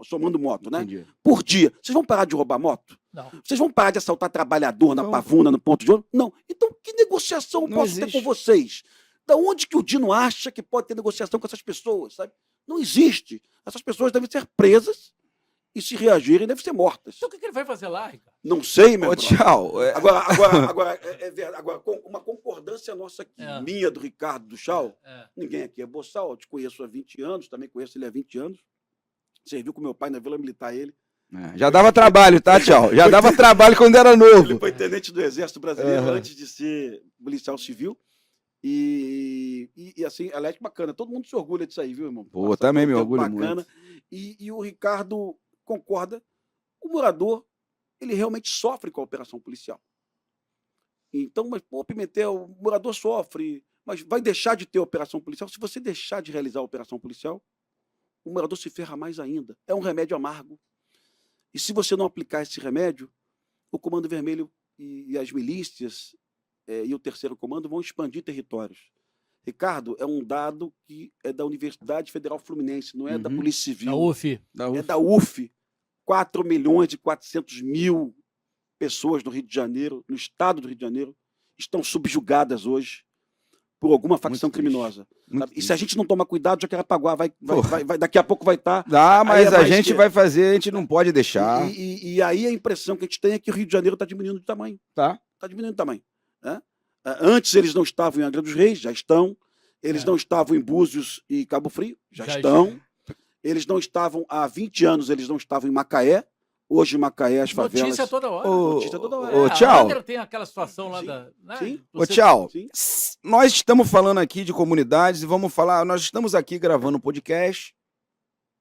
somando moto, né? Entendi. Por dia. Vocês vão parar de roubar moto? Não. Vocês vão parar de assaltar trabalhador na Pavuna, no ponto de ônibus? Não. Então, que negociação eu posso ter com vocês? Da onde que o Dino acha que pode ter negociação com essas pessoas, sabe? Não existe. Essas pessoas devem ser presas e, se reagirem, devem ser mortas. Então o que ele vai fazer lá, Ricardo? Não sei, meu irmão. Tchau. Agora, uma concordância nossa aqui, minha, do Ricardo, do Chau, ninguém aqui é boçal, eu te conheço há 20 anos, também conheço ele há 20 anos, serviu com meu pai na Vila Militar, ele. Já dava trabalho, tá, Tchau? Já dava trabalho quando era novo. Ele foi tenente do Exército Brasileiro antes de ser policial civil. E assim, ela é bacana. Todo mundo se orgulha disso aí, viu, irmão? Pô, também me orgulho muito. E o Ricardo concorda. O morador, ele realmente sofre com a operação policial. Então, mas, pô, Pimentel, o morador sofre, mas vai deixar de ter operação policial? Se você deixar de realizar a operação policial, o morador se ferra mais ainda. É um remédio amargo. E se você não aplicar esse remédio, o Comando Vermelho e as milícias e o terceiro comando vão expandir territórios. Ricardo, é um dado que é da Universidade Federal Fluminense, não é da Polícia Civil. Da UF. É da UF. 4.400.000 pessoas no Rio de Janeiro, no estado do Rio de Janeiro, estão subjugadas hoje por alguma facção criminosa. E se a gente não tomar cuidado, Jacarepaguá daqui a pouco vai estar... mas a gente vai fazer, a gente não pode deixar. E aí a impressão que a gente tem é que o Rio de Janeiro está diminuindo de tamanho. Está diminuindo de tamanho. Né? Antes eles não estavam em Angra dos Reis, já estão. Eles não estavam em Búzios e Cabo Frio, já estão. Eles não estavam, há 20 anos, eles não estavam em Macaé. Hoje em Macaé, as favelas... Notícia toda hora. Notícia toda hora. Tchau. Tem aquela situação lá da... Né? Sim. Tchau. Sim. Nós estamos falando aqui de comunidades e vamos falar... Nós estamos aqui gravando um podcast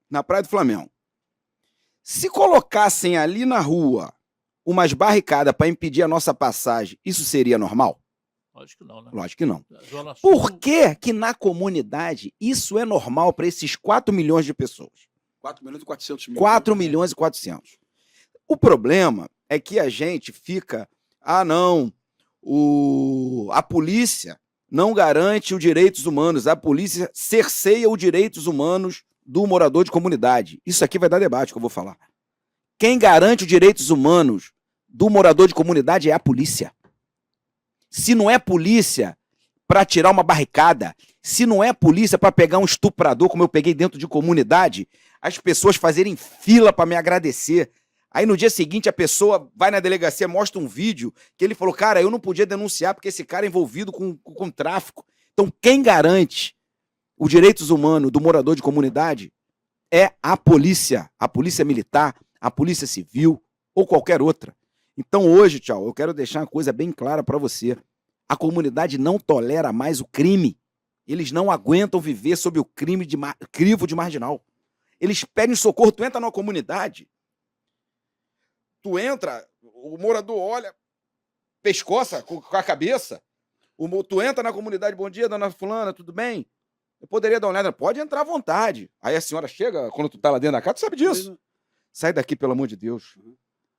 na Praia do Flamengo. Se colocassem ali na rua umas barricadas para impedir a nossa passagem, isso seria normal? Lógico que não, né? Lógico que não. Por que que na comunidade isso é normal para esses 4 milhões de pessoas? 4.400.000. 4.400.000. O problema é que a gente fica... a polícia não garante os direitos humanos. A polícia cerceia os direitos humanos do morador de comunidade. Isso aqui vai dar debate que eu vou falar. Quem garante os direitos humanos do morador de comunidade é a polícia. Se não é polícia para tirar uma barricada, se não é polícia para pegar um estuprador, como eu peguei dentro de comunidade, as pessoas fazerem fila para me agradecer. Aí no dia seguinte a pessoa vai na delegacia, mostra um vídeo que ele falou, cara, eu não podia denunciar porque esse cara é envolvido com tráfico. Então quem garante os direitos humanos do morador de comunidade é a polícia militar, a polícia civil ou qualquer outra. Então hoje, tchau, eu quero deixar uma coisa bem clara para você. A comunidade não tolera mais o crime. Eles não aguentam viver sob o crivo de marginal. Eles pedem socorro, tu entra numa comunidade, tu entra, o morador olha, pescoça com a cabeça, tu entra na comunidade, bom dia, dona fulana, tudo bem? Eu poderia dar uma olhada, pode entrar à vontade. Aí a senhora chega, quando tu tá lá dentro da casa, tu sabe disso. Sai daqui, pelo amor de Deus.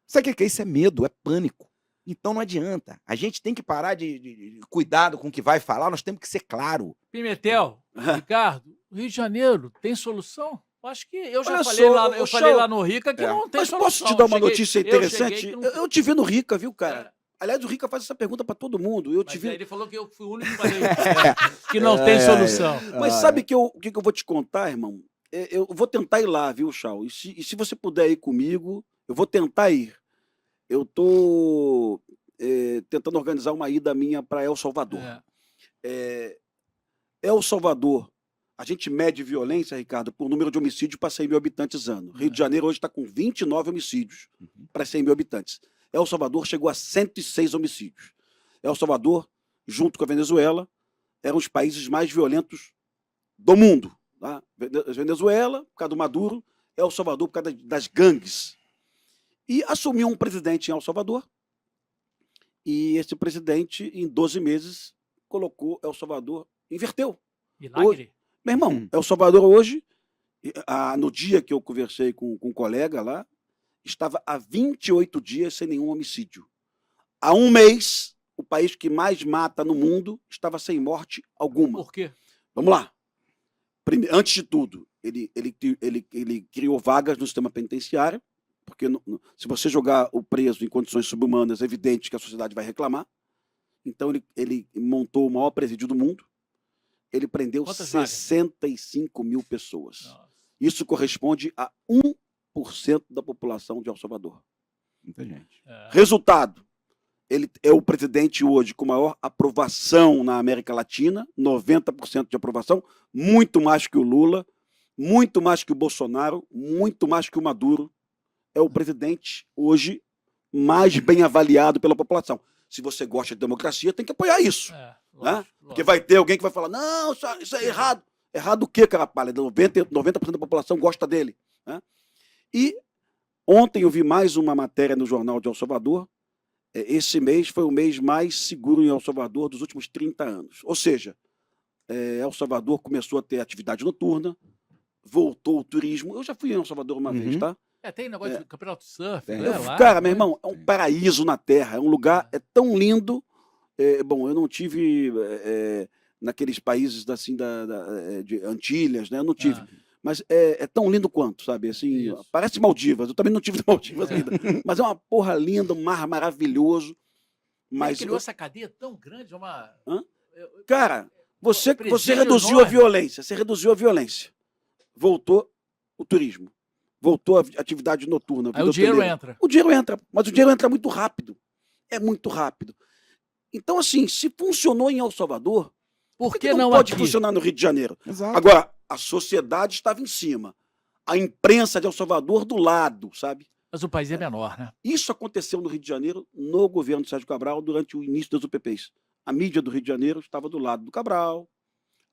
Sabe o que é isso? É medo, é pânico. Então não adianta. A gente tem que parar de cuidado com o que vai falar, nós temos que ser claro. Pimentel, Ricardo, o Rio de Janeiro tem solução? Eu acho que eu já Olha falei só, lá, ô, eu falei Chau, lá no Rica que não tem Mas solução. posso te dar uma Cheguei- notícia eu cheguei interessante? que não- Eu te vi no Rica, viu, cara? Aliás, o Rica faz essa pergunta pra todo mundo. Eu te Mas vi. aí ele falou que eu fui o único que falei que não tem solução. Mas sabe o que eu vou te contar, irmão? Eu vou tentar ir lá, viu, Chau? E se você puder ir comigo, eu vou tentar ir. Eu tô tentando organizar uma ida minha para El Salvador. El Salvador, a gente mede violência, Ricardo, por número de homicídios para 100 mil habitantes ano. Rio de Janeiro hoje está com 29 homicídios para 100 mil habitantes. El Salvador chegou a 106 homicídios. El Salvador, junto com a Venezuela, eram os países mais violentos do mundo. Tá? Venezuela, por causa do Maduro, El Salvador, por causa das gangues. E assumiu um presidente em El Salvador, e esse presidente, em 12 meses, colocou El Salvador, inverteu. Milagre? Meu irmão, El Salvador hoje, no dia que eu conversei com um colega lá, estava há 28 dias sem nenhum homicídio. Há um mês, o país que mais mata no mundo estava sem morte alguma. Por quê? Vamos lá. Antes de tudo, ele criou vagas no sistema penitenciário, porque se você jogar o preso em condições subhumanas, é evidente que a sociedade vai reclamar. Então ele montou o maior presídio do mundo. Ele prendeu Quantas vagas? 65 mil pessoas. Nossa. Isso corresponde a 1% da população de El Salvador. Muita gente. Resultado, ele é o presidente hoje com maior aprovação na América Latina, 90% de aprovação, muito mais que o Lula, muito mais que o Bolsonaro, muito mais que o Maduro. É o presidente hoje mais bem avaliado pela população. Se você gosta de democracia, tem que apoiar isso. Né? Porque vai ter alguém que vai falar, não, isso é errado. Errado o quê, cara? 90% da população gosta dele. Né? E ontem eu vi mais uma matéria no jornal de El Salvador. Esse mês foi o mês mais seguro em El Salvador dos últimos 30 anos. Ou seja, El Salvador começou a ter atividade noturna, voltou o turismo. Eu já fui em El Salvador uma vez, tá? Tem negócio de campeonato de surf, Tem. né? Lá, Cara, meu irmão, é um paraíso na Terra. É um lugar tão lindo. Bom, eu não tive naqueles países assim de Antilhas, né? Eu não tive. Mas é tão lindo quanto, sabe? Assim, Isso. parece Maldivas. Eu também não tive Maldivas ainda. Mas é uma porra linda, um mar maravilhoso. Mas Mas, criou essa cadeia tão grande, uma... cara, você presídio reduziu a enorme. violência. Você reduziu a violência. Voltou o turismo. Voltou a atividade noturna. a Aí vida o dinheiro hoteleira. entra. O dinheiro entra, mas o dinheiro entra muito rápido. É muito rápido. Então, assim, se funcionou em El Salvador, Por por que que não pode aqui? funcionar no Rio de Janeiro? Exato. Agora, a sociedade estava em cima. A imprensa de El Salvador do lado, sabe? Mas o país é menor, né? Isso aconteceu no Rio de Janeiro, no governo de Sérgio Cabral, durante o início das UPPs. A mídia do Rio de Janeiro estava do lado do Cabral,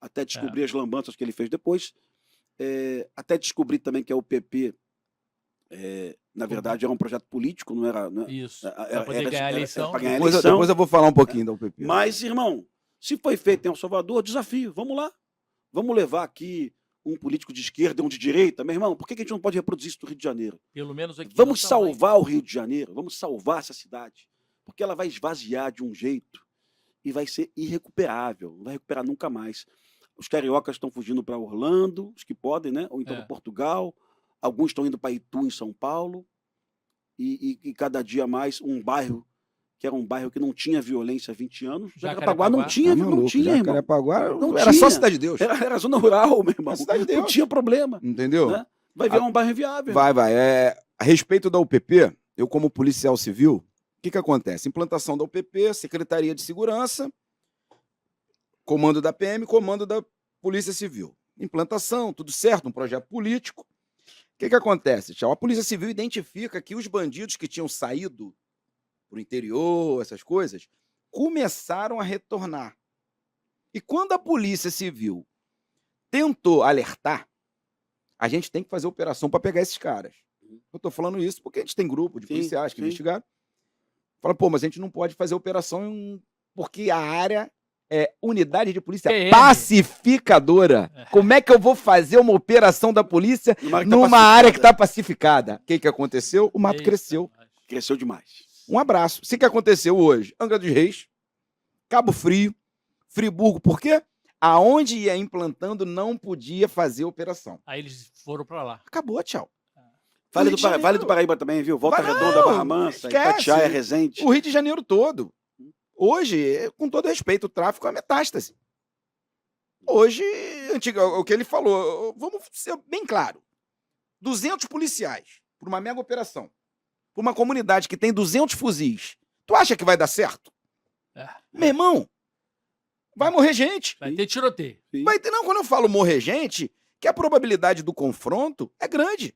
até descobrir as lambanças que ele fez depois, até descobrir também que a UPP, na verdade, era um projeto político, não era... Isso. Era- Para poder era- ganhar a era- eleição. pra ganhar a Depois, eleição. depois eu vou falar um pouquinho da UPP. Mas, irmão, se foi feito em El Salvador, desafio, vamos lá. Vamos levar aqui um político de esquerda e um de direita. Meu irmão, por que a gente não pode reproduzir isso no Rio de Janeiro? Pelo menos aqui. Vamos no tamanho. salvar o Rio de Janeiro, vamos salvar essa cidade, porque ela vai esvaziar de um jeito. e vai ser irrecuperável, não vai recuperar nunca mais. Os cariocas estão fugindo para Orlando, os que podem, né? Ou então para Portugal, alguns estão indo para Itu, em São Paulo, e cada dia mais um bairro, que era um bairro que não tinha violência há 20 anos, Jacarepaguá não tinha, não tinha, irmão. Jacarepaguá Não era tinha. só Cidade de Deus. Era zona rural, meu irmão. Cidade de Não Deus. tinha problema. Entendeu? Né? Vai virar um bairro inviável. Vai. A respeito da UPP, eu como policial civil, o que acontece? Implantação da UPP, Secretaria de Segurança, comando da PM, comando da Polícia Civil. Implantação, tudo certo, um projeto político. O que acontece, tchau? A Polícia Civil identifica que os bandidos que tinham saído para o interior, essas coisas, começaram a retornar. E quando a Polícia Civil tentou alertar, a gente tem que fazer operação para pegar esses caras. Eu estou falando isso porque a gente tem grupo de policiais que investigaram. Fala, pô, mas a gente não pode fazer operação porque a área é unidade de polícia pacificadora. Como é que eu vou fazer uma operação da polícia numa área que está pacificada? O que aconteceu? O mato cresceu. Cresceu demais. Um abraço. O que aconteceu hoje? Angra dos Reis, Cabo Frio, Friburgo. Por quê? Aonde ia implantando não podia fazer operação. Aí eles foram para lá. Acabou, tchau. Vale do Paraíba também, viu? Volta Redonda, Barra Mansa, Itatiaia, Resende. O Rio de Janeiro todo. Hoje, com todo respeito, o tráfico é metástase. Hoje, o que ele falou, vamos ser bem claro. 200 policiais por uma mega operação. Por uma comunidade que tem 200 fuzis. Tu acha que vai dar certo? Meu irmão, vai morrer gente. Vai ter tiroteio. Vai ter, não, quando eu falo morrer gente, que a probabilidade do confronto é grande.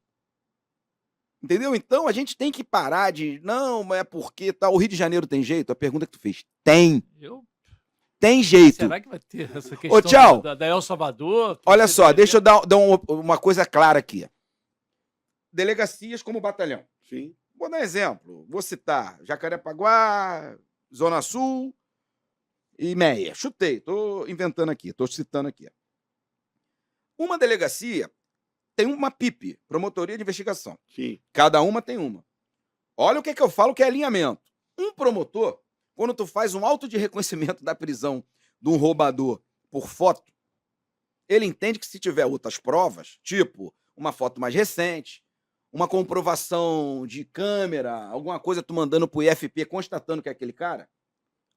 Entendeu? Então a gente tem que parar de. Não, mas é porque tá, o Rio de Janeiro tem jeito? A pergunta que tu fez. Tem. Tem jeito. Será que vai ter essa questão Ô, tchau. Da El Salvador? Olha só, deixa eu dar uma coisa clara aqui. Delegacias como batalhão. Sim. Vou dar um exemplo. Vou citar Jacarepaguá, Zona Sul e Meia. Chutei, tô inventando aqui, tô citando aqui. Uma delegacia tem uma PIP, Promotoria de Investigação. Sim. Cada uma tem uma. Olha o que eu falo que é alinhamento. Um promotor, quando tu faz um auto de reconhecimento da prisão de um roubador por foto, ele entende que se tiver outras provas, tipo uma foto mais recente, uma comprovação de câmera, alguma coisa tu mandando pro IFP constatando que é aquele cara,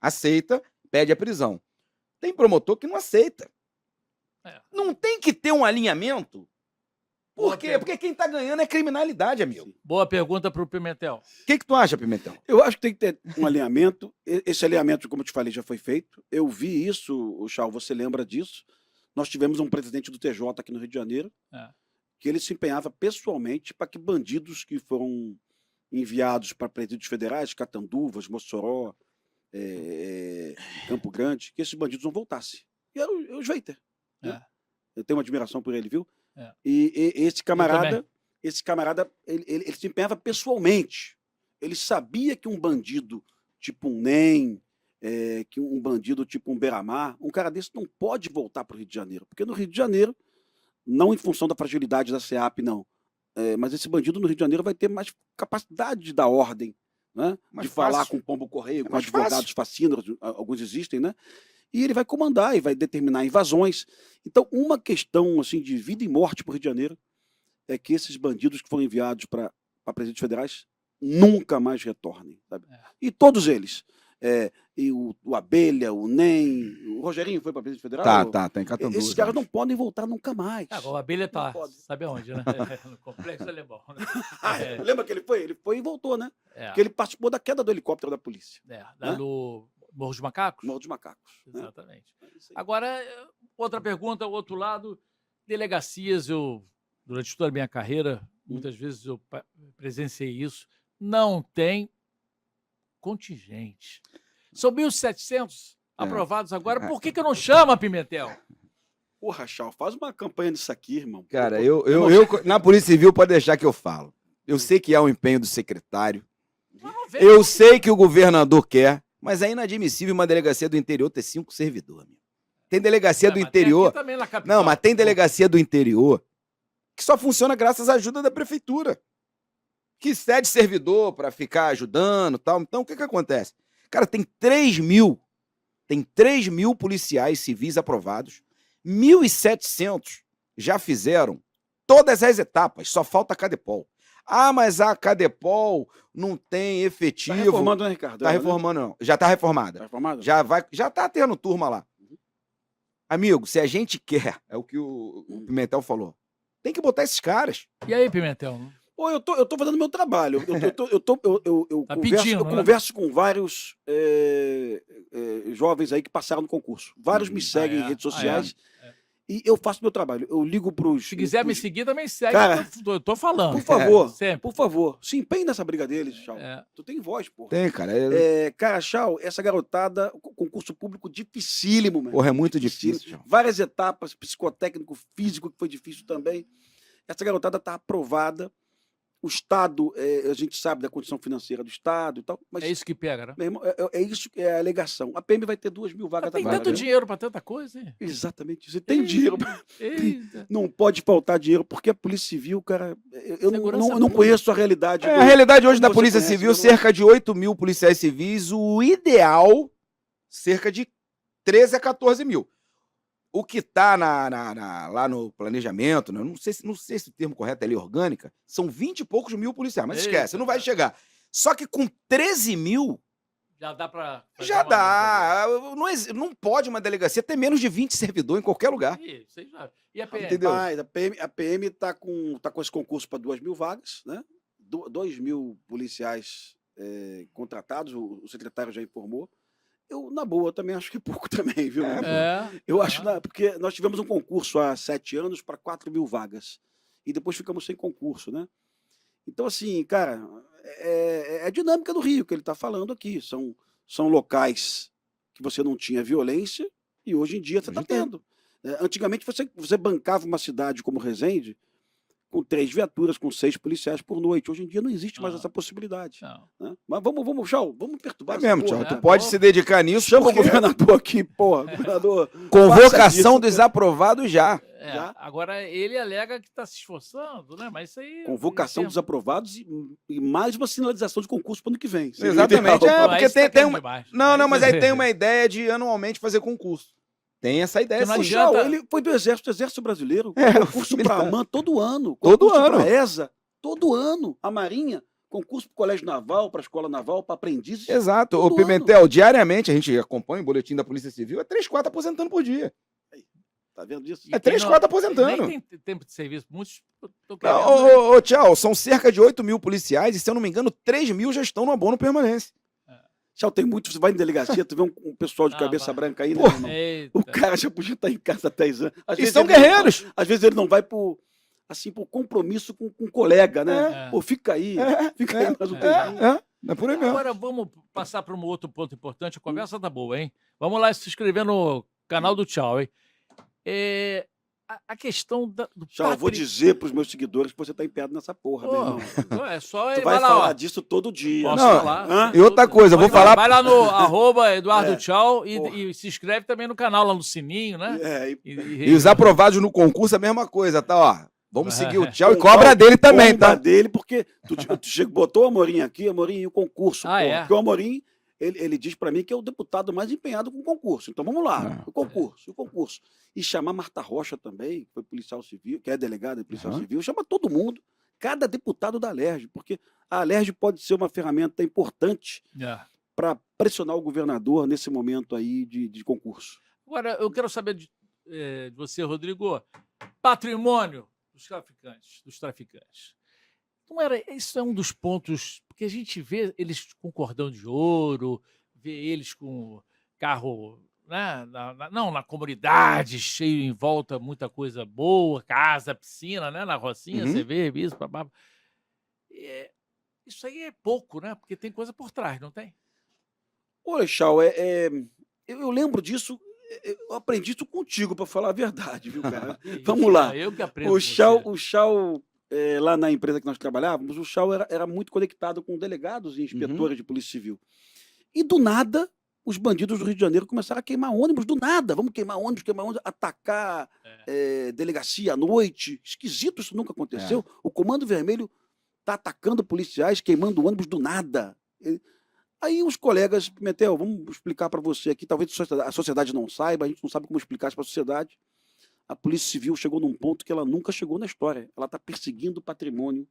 aceita, pede a prisão. Tem promotor que não aceita. Não tem que ter um alinhamento. Por quê? Porque quem tá ganhando é criminalidade, amigo. Boa pergunta pro Pimentel. O que tu acha, Pimentel? Eu acho que tem que ter um alinhamento. Esse alinhamento, como eu te falei, já foi feito. Eu vi isso, Charles, você lembra disso? Nós tivemos um presidente do TJ aqui no Rio de Janeiro, que ele se empenhava pessoalmente para que bandidos que foram enviados para presídios federais, Catanduvas, Mossoró, Campo Grande, que esses bandidos não voltassem. E era o Sveiter. Né? Eu tenho uma admiração por ele, viu? E esse camarada, ele se empenhava pessoalmente. Ele sabia que um bandido tipo um NEM, que um bandido tipo um Beira-Mar, um cara desse não pode voltar para o Rio de Janeiro. Porque no Rio de Janeiro, não em função da fragilidade da SEAP, não. Mas esse bandido no Rio de Janeiro vai ter mais capacidade de dar ordem, né? De falar com o pombo correio, com advogados fascínoros, alguns existem, né? E ele vai comandar e vai determinar invasões. Então, uma questão assim, de vida e morte para o Rio de Janeiro é que esses bandidos que foram enviados para presídios federais nunca mais retornem. Sabe? E todos eles. E o Abelha, o NEM, o Rogerinho foi para presídio federal? Tá em Catanduva. Esses caras não podem voltar nunca mais. O Abelha sabe aonde, né? No Complexo Alemão. Né? Lembra que ele foi? Ele foi e voltou, né? Porque ele participou da queda do helicóptero da polícia. Do Morro dos Macacos? Morro dos Macacos. Exatamente. Né? Agora, outra pergunta, outro lado. Delegacias, durante toda a minha carreira, muitas vezes eu presenciei isso, não tem contingente. São 1.700 aprovados agora. Por que não chama, Pimentel? Porra, Chal, faz uma campanha nisso aqui, irmão. Cara, eu na Polícia Civil pode deixar que eu falo. Eu sei que há um empenho do secretário. Eu sei que o governador quer, mas é inadmissível uma delegacia do interior ter 5 servidores. Tem delegacia do interior. Não, mas tem delegacia do interior que só funciona graças à ajuda da prefeitura. Que cede servidor para ficar ajudando e tal. Então, o que acontece? Cara, tem 3 mil tem 3 mil policiais civis aprovados, 1.700 já fizeram todas as etapas, só falta a Cadepol. Ah, mas a Cadepol não tem efetivo. Tá reformando, né, Ricardo? Tá reformando, não. Já tá reformada. Tá reformado? Já tá tendo turma lá. Amigo, se a gente quer, é o que o Pimentel falou, tem que botar esses caras. E aí, Pimentel? Pô, eu tô fazendo meu trabalho. Eu Tá converso, pedindo, né? converso com vários jovens aí que passaram no concurso. Vários me seguem em redes sociais. E eu faço meu trabalho. Eu ligo pros... Se quiser me seguir, também segue. Cara, eu tô falando. Por favor, Sempre. por favor, se empenhe nessa briga deles, Chau. É. Tu tem voz, porra. Tem, cara. Cara, Chau, essa garotada, concurso público dificílimo, mano. Porra, é muito difícil. Chau. Várias etapas, psicotécnico, físico, que foi difícil também. Essa garotada tá aprovada. O Estado, a gente sabe da condição financeira do Estado e tal. Mas, É isso que pega, né? meu irmão, é isso que é a alegação. A PM vai ter 2.000 vagas Tem agora, tanto né? dinheiro pra tanta coisa, hein? Exatamente. Você tem dinheiro. Eita. Não pode faltar dinheiro, porque a Polícia Civil, cara, eu Segurança não pública. conheço a realidade. A realidade hoje como da você Polícia conhece, Civil, eu não- cerca de 8 mil policiais civis, o ideal, cerca de 13 a 14 mil. O que está lá no planejamento, né, não sei se o termo correto é lei orgânica, são 20 e poucos mil policiais, mas Eita, esquece, não vai cara. chegar. Só que com 13 mil, Já dá pra... fazer já uma- dá. Não pode uma delegacia ter menos de 20 servidores em qualquer lugar. Isso aí já. E a PM? Entendeu? Mas a PM tá com esse concurso para 2.000 vagas, né? 2.000 policiais contratados, o secretário já informou. Eu, na boa, também acho que é pouco também, viu? Eu acho, porque nós tivemos um concurso há 7 anos para 4.000 vagas. E depois ficamos sem concurso, né? Então, assim, cara, é a dinâmica do Rio que ele está falando aqui. São locais que você não tinha violência e hoje em dia você está Hoje tem. tendo. Antigamente você bancava uma cidade como Resende com 3 viaturas, com 6 policiais por noite. Hoje em dia não existe mais essa possibilidade. Não. Né? Mas vamos, Chau, vamos perturbar É essa mesmo, porra, Tchau. né? Tu pode se dedicar nisso. Chama o porque governador aqui, porra. Governador. Convocação faça isso, desaprovado já. Já? Agora, ele alega que está se esforçando, né? Mas isso aí... Convocação dos aprovados e mais uma sinalização de concurso para o ano que vem. Seria o Exatamente. ideal. Porque Aí você tá tem querendo uma... demais. Não, mas aí tem uma ideia de anualmente fazer concurso. Tem essa ideia, Que não O sim. adianta- Chau, ele foi do Exército Brasileiro. É, Concurso para militar. a AMAN todo ano. Todo Concurso ano. para a ESA todo ano. A Marinha, concurso para o Colégio Naval, para a Escola Naval, para aprendizes. Exato. Todo Ô, Pimentel, diariamente a gente acompanha o boletim da Polícia Civil, é 3, 4 aposentando por dia. Tá vendo disso? É 3, 4 aposentando. Nem tem tempo de serviço. Muitos... Tô Não, querendo... tchau, são cerca de 8 mil policiais e, se eu não me engano, 3 mil já estão no abono permanência. Chau, tem muito. Você vai em delegacia, tu vê um pessoal de Ah, cabeça vai. branca aí, né, Porra. irmão? Eita. O cara já podia estar em casa há 10 anos. Às E vezes são ele não vai- guerreiros. Às vezes ele não vai por compromisso com um colega, né? É. Pô, fica aí mais um tempinho. É por aí mesmo. Agora vamos passar para um outro ponto importante. A conversa tá boa, hein? Vamos lá se inscrever no canal do Tchau, hein? A questão do Tchau, eu vou dizer pros meus seguidores que você tá empenhado nessa porra, meu irmão. É só Tu ir vai lá, falar ó. disso todo dia. Posso Não, falar? hã? E outra coisa, eu vou falar. Vai lá no @Eduardo Tchau Porra. e se inscreve também no canal, lá no sininho, né? E os aprovados no concurso, a mesma coisa, tá? Ó, vamos seguir o tchau e Bombar- cobra dele também, bomba tá? dele, porque tu botou o Amorim aqui, Amorim, e o concurso. Ah, porra. é? Porque o Amorim, ele diz pra mim que é o deputado mais empenhado com o concurso. Então vamos lá, o concurso. E chamar Marta Rocha também, que foi policial civil, que é delegada de policial civil, chama todo mundo, cada deputado da Alerj, porque a Alerj pode ser uma ferramenta importante para pressionar o governador nesse momento aí de concurso. Agora, eu quero saber de você, Rodrigo, patrimônio dos traficantes. Não era, isso é um dos pontos, porque a gente vê eles com cordão de ouro, vê eles com carro, né, na comunidade, cheio em volta, muita coisa boa, casa, piscina, né, na Rocinha, você vê isso, babá. Isso aí é pouco, né? Porque tem coisa por trás, não tem? Olha, Chau, eu lembro disso, eu aprendi isso contigo, para falar a verdade, viu, cara? Vamos lá. Eu que aprendo. O Chau, lá na empresa que nós trabalhávamos, o Chau era muito conectado com delegados e inspetores de polícia civil. E do nada, os bandidos do Rio de Janeiro começaram a queimar ônibus, do nada. Vamos queimar ônibus, atacar delegacia à noite. Esquisito, isso nunca aconteceu. O Comando Vermelho está atacando policiais, queimando ônibus do nada. Aí os colegas, Pimentel, vamos explicar para você aqui, talvez a sociedade não saiba, a gente não sabe como explicar isso para a sociedade. A Polícia Civil chegou num ponto que ela nunca chegou na história. Ela está perseguindo o patrimônio,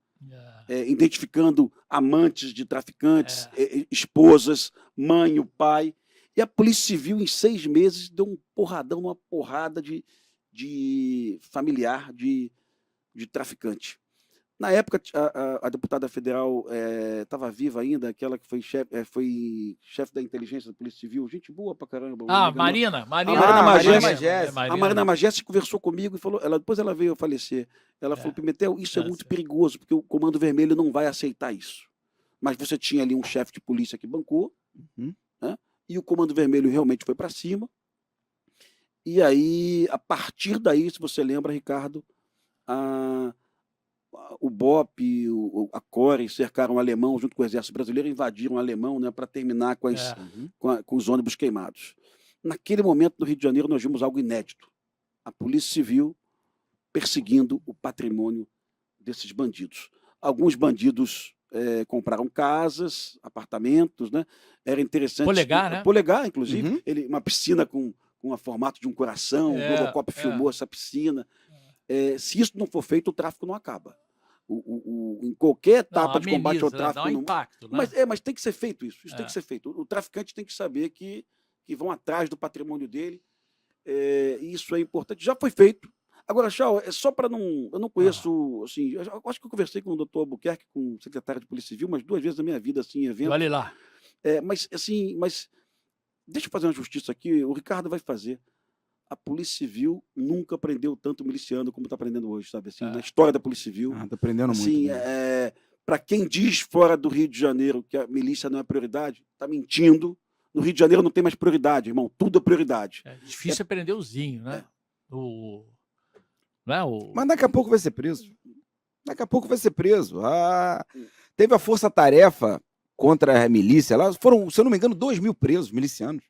identificando amantes de traficantes, esposas, mãe, o pai. E a Polícia Civil, em 6 meses, deu um porradão, uma porrada de familiar, de traficante. Na época, a deputada federal estava viva ainda, aquela que foi chefe da inteligência da Polícia Civil, gente boa pra caramba. Marina Magesse. A Marina Magesse conversou comigo e falou, depois ela veio a falecer. Ela falou, Pimentel, isso é muito perigoso, porque o Comando Vermelho não vai aceitar isso. Mas você tinha ali um chefe de polícia que bancou, né? E o Comando Vermelho realmente foi para cima. E aí, a partir daí, se você lembra, Ricardo, o BOP, a CORE cercaram o alemão junto com o Exército Brasileiro, invadiram o alemão, né, para terminar com os ônibus queimados. Naquele momento, no Rio de Janeiro, nós vimos algo inédito. A Polícia Civil perseguindo o patrimônio desses bandidos. Alguns bandidos compraram casas, apartamentos, né? Era interessante. Polegar, né? Polegar, inclusive. Uma piscina com o formato de um coração, o Robocop filmou essa piscina. Se isso não for feito, o tráfico não acaba. Em qualquer etapa de combate ao tráfico. Dá um impacto, né? Mas tem que ser feito isso. Isso tem que ser feito. O traficante tem que saber que vão atrás do patrimônio dele. E isso é importante. Já foi feito. Agora, Chau, é só para não... Eu não conheço, assim... Eu acho que eu conversei com o doutor Albuquerque, com o secretário de Polícia Civil, umas 2 vezes na minha vida, assim, em evento. Olha lá. Mas deixa eu fazer uma justiça aqui. O Ricardo vai fazer. A Polícia Civil nunca prendeu tanto miliciano como está prendendo hoje, sabe? Assim, na história da Polícia Civil. Está prendendo assim, muito. Para quem diz fora do Rio de Janeiro que a milícia não é prioridade, está mentindo. No Rio de Janeiro não tem mais prioridade, irmão. Tudo é prioridade. Difícil é prender o Zinho, né? Mas daqui a pouco vai ser preso. Teve a força-tarefa contra a milícia. Lá foram, se eu não me engano, 2.000 presos, milicianos.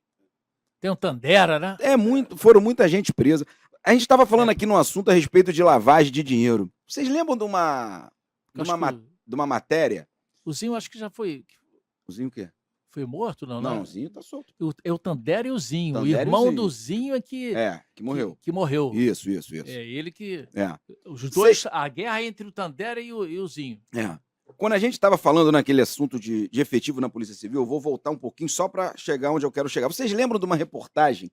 Tem um Tandera, né? Foram muita gente presa. A gente estava falando aqui num assunto a respeito de lavagem de dinheiro. Vocês lembram de uma matéria? O Zinho acho que já foi... O Zinho o quê? Foi morto, não? Não, o Zinho tá solto. É o Tandera e o Zinho. O Tandera irmão e o Zinho. do Zinho é que morreu. Que morreu. Isso. É ele que... Os Sei. dois... A guerra entre o Tandera e o Zinho. Quando a gente estava falando naquele assunto de efetivo na Polícia Civil, eu vou voltar um pouquinho só para chegar onde eu quero chegar. Vocês lembram de uma reportagem?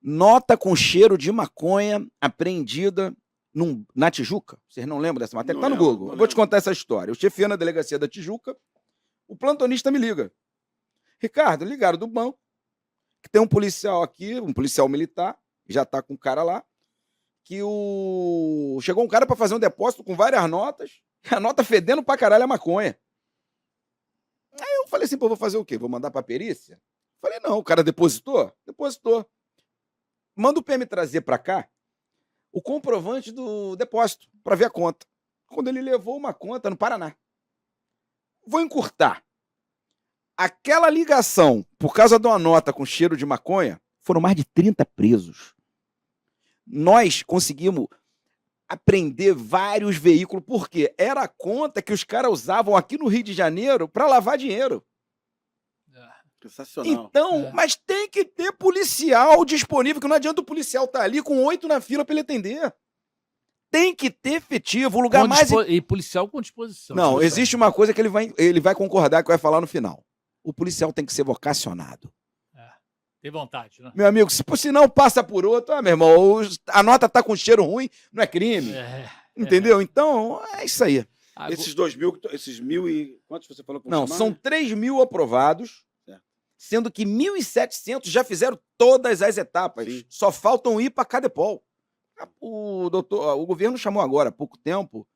Nota com cheiro de maconha apreendida na Tijuca. Vocês não lembram dessa matéria? Está no Google. Eu vou te contar essa história. Eu chefiando a delegacia da Tijuca, o plantonista me liga. Ricardo, ligaram do banco, que tem um policial aqui, um policial militar, já está com o cara lá, que chegou um cara para fazer um depósito com várias notas, a nota fedendo pra caralho a maconha. Aí eu falei assim, pô, vou fazer o quê? Vou mandar pra perícia? Falei, não, o cara depositou? Depositou. Manda o PM trazer pra cá o comprovante do depósito, pra ver a conta. Quando ele levou uma conta no Paraná. Vou encurtar. Aquela ligação, por causa de uma nota com cheiro de maconha, foram mais de 30 presos. Nós conseguimos apreender vários veículos, porque era a conta que os caras usavam aqui no Rio de Janeiro para lavar dinheiro. Sensacional. Então, mas tem que ter policial disponível, que não adianta o policial estar ali com 8 na fila para ele atender. Tem que ter efetivo, o lugar mais... E policial com disposição. Não, existe uma coisa que ele vai concordar, que vai falar no final. O policial tem que ser vocacionado. Tem vontade, né? Meu amigo, se não passa por outro, meu irmão, a nota tá com cheiro ruim, não é crime. Entendeu? Então, é isso aí. Esses 2.000, esses 1.000 e... Quantos você falou? Não, são 3.000 aprovados, sendo que 1.700 já fizeram todas as etapas. Sim. Só faltam ir para Cadepol. O governo chamou agora, há pouco tempo,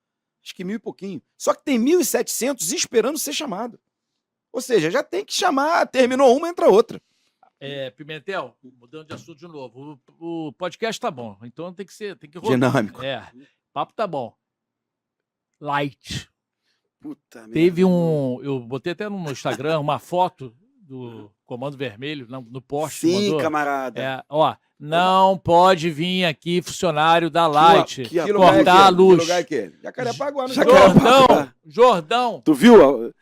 acho que 1.000 e pouquinho. Só que tem 1.700 esperando ser chamado. Ou seja, já tem que chamar, terminou uma, entra outra. Pimentel, mudando de assunto de novo, o podcast tá bom, então tem que rodar. Dinâmico. O papo tá bom. Light. Puta Teve eu botei até no Instagram uma foto do Comando Vermelho no poste. Sim, mandou. camarada. Não pode vir aqui funcionário da Light Que cortar a luz. Que lugar é aquele? Jacarepaguá, no Jordão. Tu viu?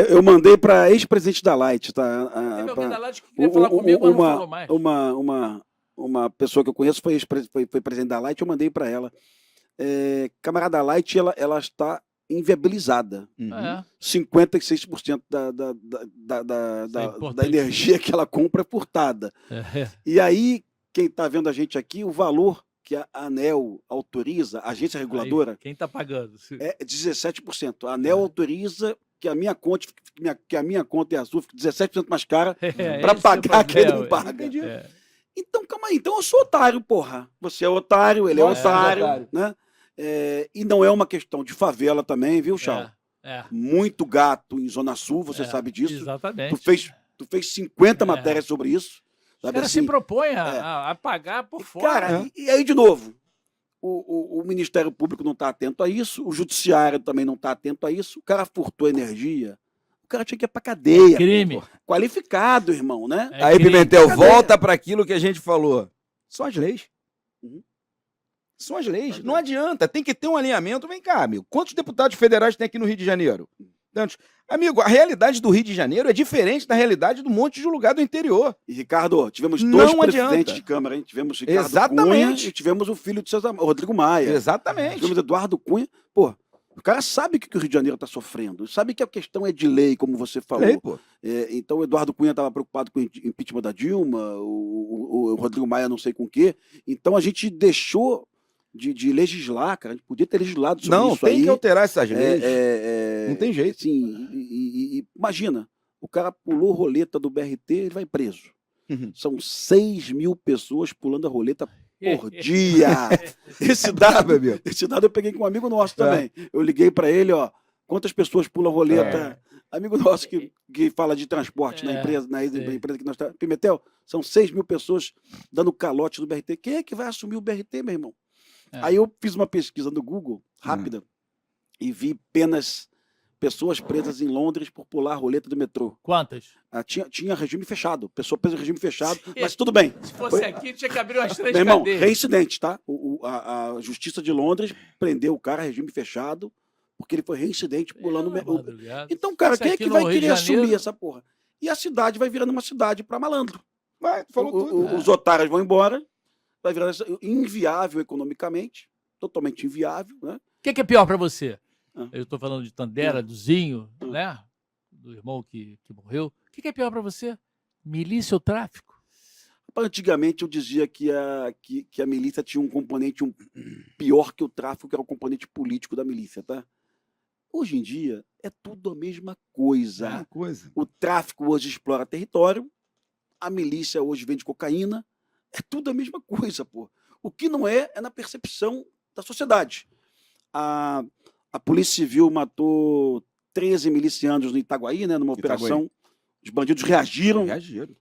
Eu mandei para ex-presidente da Light, tá? Teve alguém da Light que queria falar comigo, mas não falou mais. Uma pessoa que eu conheço foi presidente da Light, eu mandei para ela. Camarada Light, ela está inviabilizada. 56% da energia que ela compra é furtada. E aí, quem está vendo a gente aqui, o valor que a ANEEL autoriza, a agência reguladora... Aí, quem está pagando? É 17%. A ANEEL autoriza que a minha conta e a sua fique 17% mais cara para pagar quem não paga. Então, calma aí. Então eu sou otário, porra. Você é otário, ele é otário. Né? E não é uma questão de favela também, viu, Chau? Muito gato em Zona Sul, você sabe disso. Exatamente. Tu fez 50 matérias sobre isso. Os caras se propõem a pagar por fora. Cara, e aí, de novo, o Ministério Público não está atento a isso, o Judiciário também não está atento a isso, o cara furtou energia, o cara tinha que ir pra cadeia. Crime. Qualificado, irmão, né? Aí, Pimentel, volta para aquilo que a gente falou. São as leis. São as leis. Não adianta, tem que ter um alinhamento. Vem cá, amigo. Quantos deputados federais tem aqui no Rio de Janeiro? Tantos. Amigo, a realidade do Rio de Janeiro é diferente da realidade do monte de lugar do interior. E, Ricardo, tivemos dois presidentes de Câmara, hein? Tivemos Ricardo Cunha e tivemos o filho de César, Rodrigo Maia. Exatamente. Tivemos Eduardo Cunha. Pô, o cara sabe o que o Rio de Janeiro está sofrendo. Sabe que a questão é de lei, como você falou. Lei, pô. Então, o Eduardo Cunha estava preocupado com o impeachment da Dilma, o Rodrigo Maia não sei com o quê. Então, a gente deixou de legislar, cara. A gente podia ter legislado sobre isso aí. Não, tem que alterar essas leis. Não tem jeito. Sim, imagina, o cara pulou roleta do BRT, ele vai preso. São 6 mil pessoas pulando a roleta por dia. Esse dado eu peguei com um amigo nosso também. Eu liguei para ele, ó, quantas pessoas pulam a roleta? Amigo nosso que fala de transporte na empresa que nós estamos. Pimentel, são 6 mil pessoas dando calote no BRT. Quem é que vai assumir o BRT, meu irmão? Aí eu fiz uma pesquisa no Google, rápida, e vi apenas pessoas presas em Londres por pular a roleta do metrô. Quantas? Tinha regime fechado, pessoa presa em regime fechado, mas tudo bem. Se fosse aqui, tinha que abrir umas 3 meu irmão, cadeias. reincidente, tá? A Justiça de Londres prendeu o cara, regime fechado, porque ele foi reincidente pulando o metrô. Então, cara, quem é que vai querer assumir essa porra? E a cidade vai virando uma cidade para malandro. Os otários vão embora, vai virar inviável economicamente, totalmente inviável, né? O que é pior para você? Eu estou falando de Tandera, do Zinho, né? Do irmão que morreu. O que é pior para você? Milícia ou tráfico? Antigamente eu dizia que a milícia tinha um componente pior que o tráfico, que era o componente político da milícia, tá? Hoje em dia é tudo a mesma coisa. O tráfico hoje explora território, a milícia hoje vende cocaína, é tudo a mesma coisa, pô. O que não é na percepção da sociedade. A Polícia Civil matou 13 milicianos no Itaguaí, né, numa operação. Os bandidos reagiram.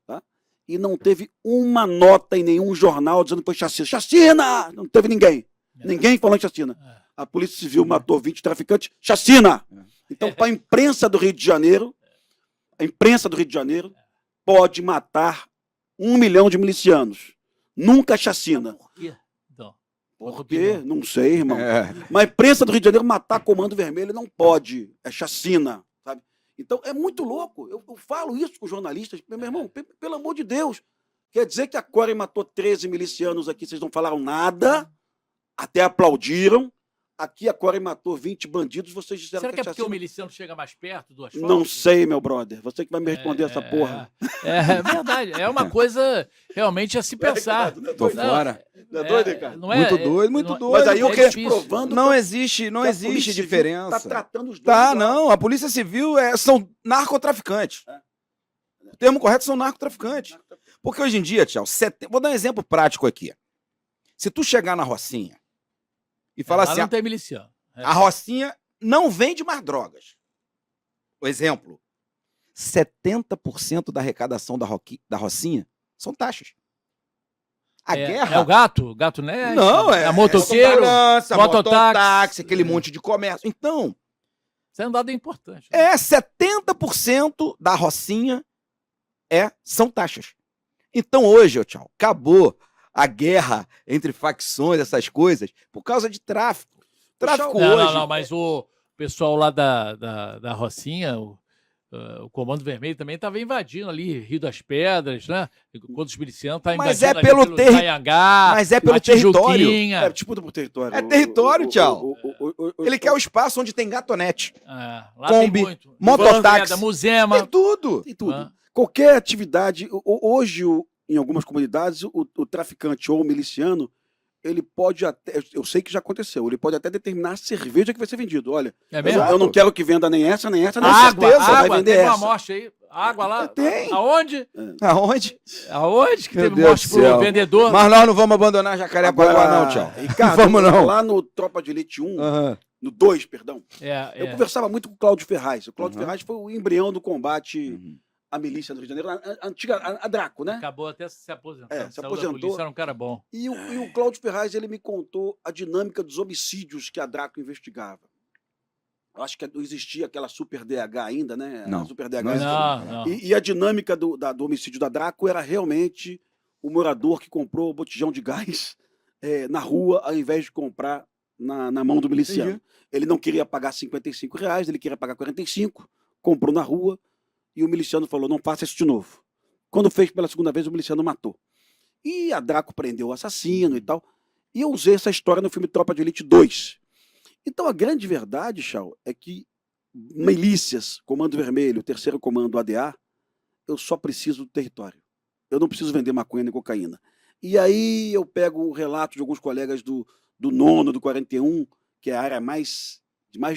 Tá? E não teve uma nota em nenhum jornal dizendo que foi chacina. Chacina! Não teve ninguém. Ninguém falando chacina. A Polícia Civil matou 20 traficantes. Chacina! Então, para a imprensa do Rio de Janeiro, pode matar 1 milhão de milicianos. Nunca chacina. Por quê? Por quê? Não sei, irmão. Mas a imprensa do Rio de Janeiro matar Comando Vermelho não pode. É chacina, sabe? Então, é muito louco. Eu falo isso com os jornalistas. Meu irmão, pelo amor de Deus. Quer dizer que a Core matou 13 milicianos aqui, vocês não falaram nada, até aplaudiram. Aqui a Core matou 20 bandidos, vocês disseram Será que é chacina. porque o miliciano chega mais perto do asfalto? Não sei, meu brother. Você que vai me responder essa porra. É verdade. É uma coisa realmente a se pensar. Tô fora. Não é doido, cara? Não é, muito doido. Mas aí eu quero difícil. provando. Não existe diferença. Tá tratando os dois. Não. A Polícia Civil são narcotraficantes. O termo correto são narcotraficantes. Porque hoje em dia, Tchau, vou dar um exemplo prático aqui. Se tu chegar na Rocinha e falar assim, não tem miliciano. A Rocinha não vende mais drogas. Por exemplo, 70% da arrecadação da Rocinha são taxas. A guerra... É o gato? O gato né? Não, é motoqueiro, mototáxi, aquele monte de comércio. Então... Isso é um dado importante. Né? 70% da Rocinha são taxas. Então hoje, Tchau, acabou a guerra entre facções, essas coisas, por causa de tráfico. Tráfico hoje... Não, mas o pessoal lá da Rocinha, o Comando Vermelho também estava invadindo ali Rio das Pedras, né? Enquanto os milicianos estavam Mas invadindo é pelo ali pelo Anhangá, Mas é pelo a território. Tijuquinha. Disputa por território. É território, tchau. Ele quer o espaço onde tem gatonete. Lá Kombi, tem muito. mototáxi. Venda, Musema. Tem tudo. Tem tudo. Ah. Qualquer atividade. Hoje, em algumas comunidades, o traficante ou o miliciano, ele pode até. Eu sei que já aconteceu. Ele pode até determinar a cerveja que vai ser vendido. Olha, É mesmo? eu não quero que venda nem essa, nem essa, nem Água, certeza. Vai água, vender teve uma essa. morte aí. Água lá. Tem. Aonde? Aonde? Aonde que Meu teve Deus morte do pro céu. vendedor? Mas nós não vamos abandonar Jacarepaguá, não, tchau. Ricardo, Vamos não. lá no Tropa de Elite 1, Aham. no 2, perdão, eu É. conversava muito com o Cláudio Ferraz. O Cláudio Uhum. Ferraz foi o embrião do combate à milícia do Rio de Janeiro, a antiga, a Draco, né? Acabou até se aposentando. Se Saiu da aposentou. polícia, era um cara bom. E o Cláudio Ferraz, ele me contou a dinâmica dos homicídios que a Draco investigava. Eu acho que não existia aquela Super DH ainda, né? Não. A Super DH. Não. E a dinâmica do homicídio da Draco era realmente o morador que comprou o botijão de gás na rua, ao invés de comprar na mão do miliciano. Entendi. Ele não queria pagar R$55, ele queria pagar 45, comprou na rua, e o miliciano falou, não faça isso de novo. Quando fez pela segunda vez, o miliciano matou. E a Draco prendeu o assassino e tal. E eu usei essa história no filme Tropa de Elite 2. Então, a grande verdade, Chau, é que milícias, Comando Vermelho, Terceiro Comando, ADA, eu só preciso do território. Eu não preciso vender maconha nem cocaína. E aí eu pego o relato de alguns colegas do 9º, do 41, que é a área mais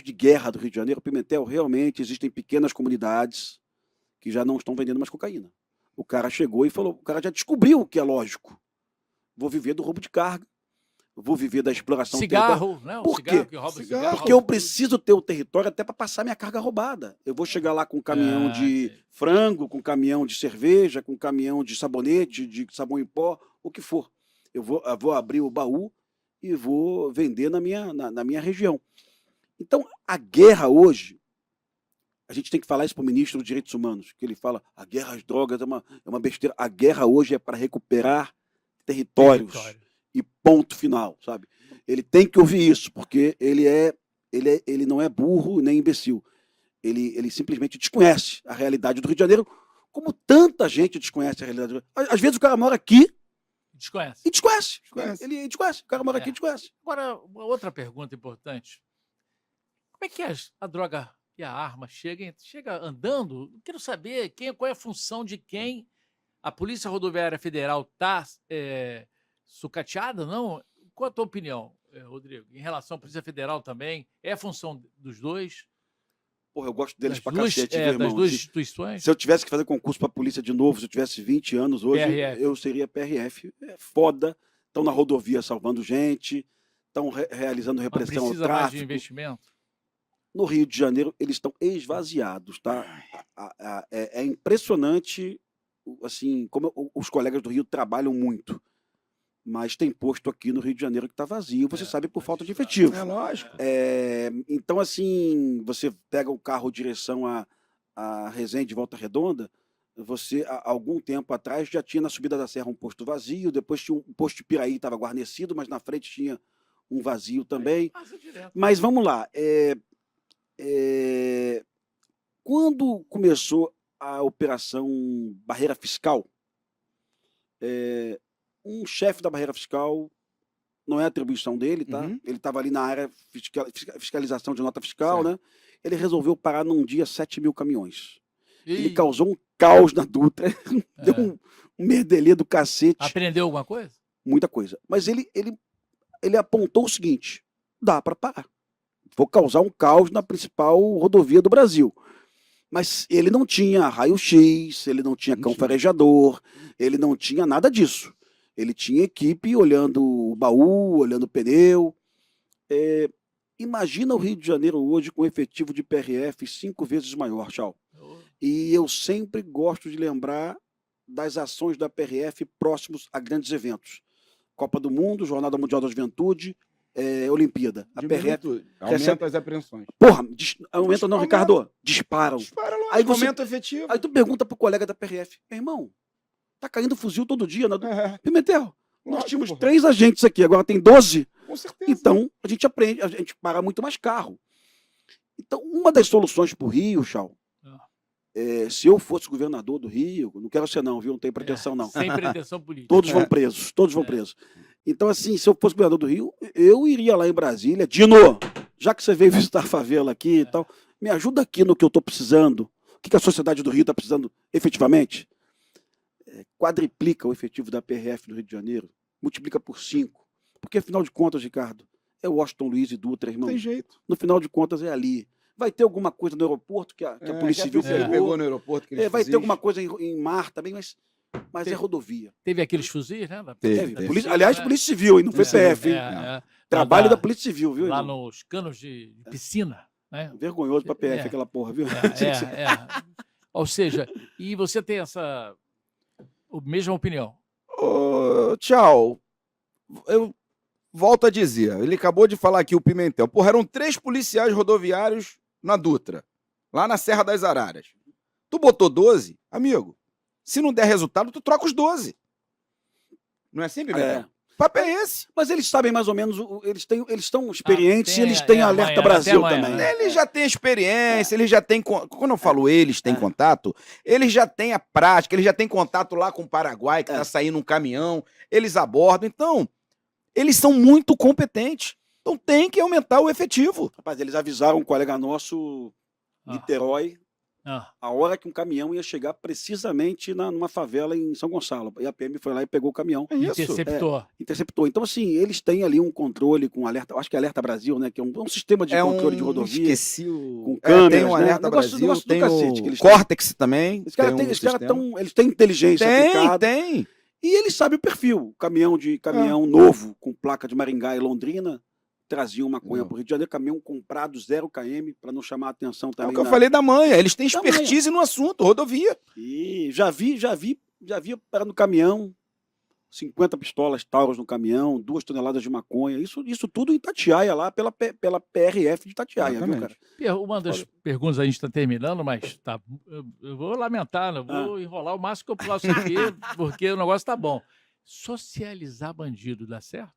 de guerra do Rio de Janeiro. Pimentel, realmente existem pequenas comunidades que já não estão vendendo mais cocaína. O cara chegou e falou, o cara já descobriu o que é lógico. Vou viver do roubo de carga, vou viver da exploração Cigarro, né? O Por cigarro quê? que rouba Cigarro. cigarro. porque eu preciso ter o território até para passar minha carga roubada. Eu vou chegar lá com um caminhão de Sim. frango, com um caminhão de cerveja, com um caminhão de sabonete, de sabão em pó, o que for. Eu vou abrir o baú e vou vender na minha região. Então, a guerra hoje, a gente tem que falar isso para o ministro dos Direitos Humanos, que ele fala, a guerra às drogas é uma besteira. A guerra hoje é para recuperar territórios. E ponto final, sabe? Ele tem que ouvir isso, porque ele não é burro nem imbecil. Ele simplesmente desconhece a realidade do Rio de Janeiro, como tanta gente desconhece a realidade do Rio de Janeiro. Às vezes o cara mora aqui Desconhece. e desconhece. Desconhece. Ele desconhece. O cara mora aqui e desconhece. Agora, uma outra pergunta importante. Como é que a droga e a arma chega andando? Eu quero saber qual é a função de quem. A Polícia Rodoviária Federal está sucateada, não? Qual a tua opinião, Rodrigo? Em relação à Polícia Federal também? É a função dos dois? Porra, eu gosto deles Das pra duas, cacete, viu, irmão? das duas instituições? Se eu tivesse que fazer concurso pra polícia de novo, se eu tivesse 20 anos hoje, PRF. eu seria PRF. É foda. Estão na rodovia salvando gente, estão realizando Mas repressão ao precisa mais de tráfico. investimento? No Rio de Janeiro, eles estão esvaziados, tá? É impressionante, assim, como os colegas do Rio trabalham muito. Mas tem posto aqui no Rio de Janeiro que está vazio, você sabe, por falta de efetivo. É lógico. Então, assim, você pega o carro direção a Resende, Volta Redonda, você, há algum tempo atrás, já tinha na subida da serra um posto vazio, depois tinha um posto de Piraí, estava guarnecido, mas na frente tinha um vazio também. Passa direto. Mas vamos lá. Quando começou a operação Barreira Fiscal, um chefe da Barreira Fiscal, não é atribuição dele, tá? Uhum. Ele estava ali na área fiscalização de nota fiscal, Certo. né? Ele resolveu parar num dia 7.000 caminhões. Ele Ih, causou um caos na Dutra, deu um merdelê do cacete, aprendeu alguma coisa? muita coisa. Mas ele apontou o seguinte, dá para parar. Vou causar um caos na principal rodovia do Brasil. Mas ele não tinha raio-x, ele não tinha cão farejador, ele não tinha nada disso. Ele tinha equipe olhando o baú, olhando o pneu. Imagina o Rio de Janeiro hoje com efetivo de PRF 5 vezes maior, tchau. E eu sempre gosto de lembrar das ações da PRF próximos a grandes eventos. Copa do Mundo, Jornada Mundial da Juventude, Olimpíada. A PRF Aumenta as apreensões. Porra, aumenta não, Ricardo. Disparam. Dispara logo. Aí você- Aumenta o efetivo. Aí tu pergunta pro colega da PRF, meu irmão, tá caindo fuzil todo dia. É, Pimentel, nós lógico, tínhamos porra. 3 agentes aqui, agora tem 12. Com certeza. Então, a gente aprende, a gente para muito mais carro. Então, uma das soluções pro Rio, Chau, Se eu fosse governador do Rio, não quero ser não, viu? Não tenho pretensão não. Sem pretensão política. Todos vão presos, todos vão presos. Então, assim, se eu fosse governador do Rio, eu iria lá em Brasília. Dino, já que você veio visitar a favela aqui e tal, me ajuda aqui no que eu estou precisando. O que a sociedade do Rio está precisando efetivamente? Quadriplica o efetivo da PRF do Rio de Janeiro, multiplica por 5. Porque, afinal de contas, Ricardo, é Washington Luiz e Dutra, irmão. Tem jeito. No final de contas, é ali. Vai ter alguma coisa no aeroporto que a Polícia Civil pegou no aeroporto. Vai ter alguma coisa em mar também, mas é rodovia. Teve aqueles fuzis, né? Teve. Aliás, Polícia Civil, e não foi PF. Trabalho da Polícia Civil, viu? Lá irmão? nos canos de piscina. Né? Vergonhoso pra PF aquela porra, viu? Ou seja, e você tem essa mesma opinião? Tchau. Eu volto a dizer, ele acabou de falar aqui, o Pimentel. Porra, eram 3 policiais rodoviários na Dutra, lá na Serra das Araras. Tu botou 12, amigo, se não der resultado, tu troca os 12. Não é assim, Pimentel? O papo é esse. Mas eles sabem mais ou menos, eles estão experientes e eles têm Alerta Brasil também. Eles já têm experiência, eles já têm... Quando eu falo eles têm contato, eles já têm a prática, eles já têm contato lá com o Paraguai, que tá saindo um caminhão, eles abordam. Então, eles são muito competentes. Então tem que aumentar o efetivo. Rapaz, eles avisaram um colega nosso, Niterói, a hora que um caminhão ia chegar precisamente numa favela em São Gonçalo. E a PM foi lá e pegou o caminhão. Interceptou. Então, assim, eles têm ali um controle com Alerta, acho que é Alerta Brasil, né? Que é um sistema de controle de rodovia. Esqueci o... Com câmeras, tem o Alerta Brasil, tem o Cortex também. Esses caras eles têm inteligência aplicada. Tem. E eles sabem o perfil. Caminhão novo, com placa de Maringá e Londrina, traziam maconha para o Rio de Janeiro, caminhão comprado 0 km, para não chamar a atenção também. É o que eu falei da manha, eles têm expertise no assunto, rodovia. E já vi para no caminhão, 50 pistolas Taurus no caminhão, 2 toneladas de maconha, isso tudo em Itatiaia, lá pela PRF de Itatiaia, viu, cara? Uma das perguntas a gente está terminando, mas eu vou lamentar, eu vou enrolar o máximo que eu posso aqui, porque o negócio tá bom. Socializar bandido dá certo?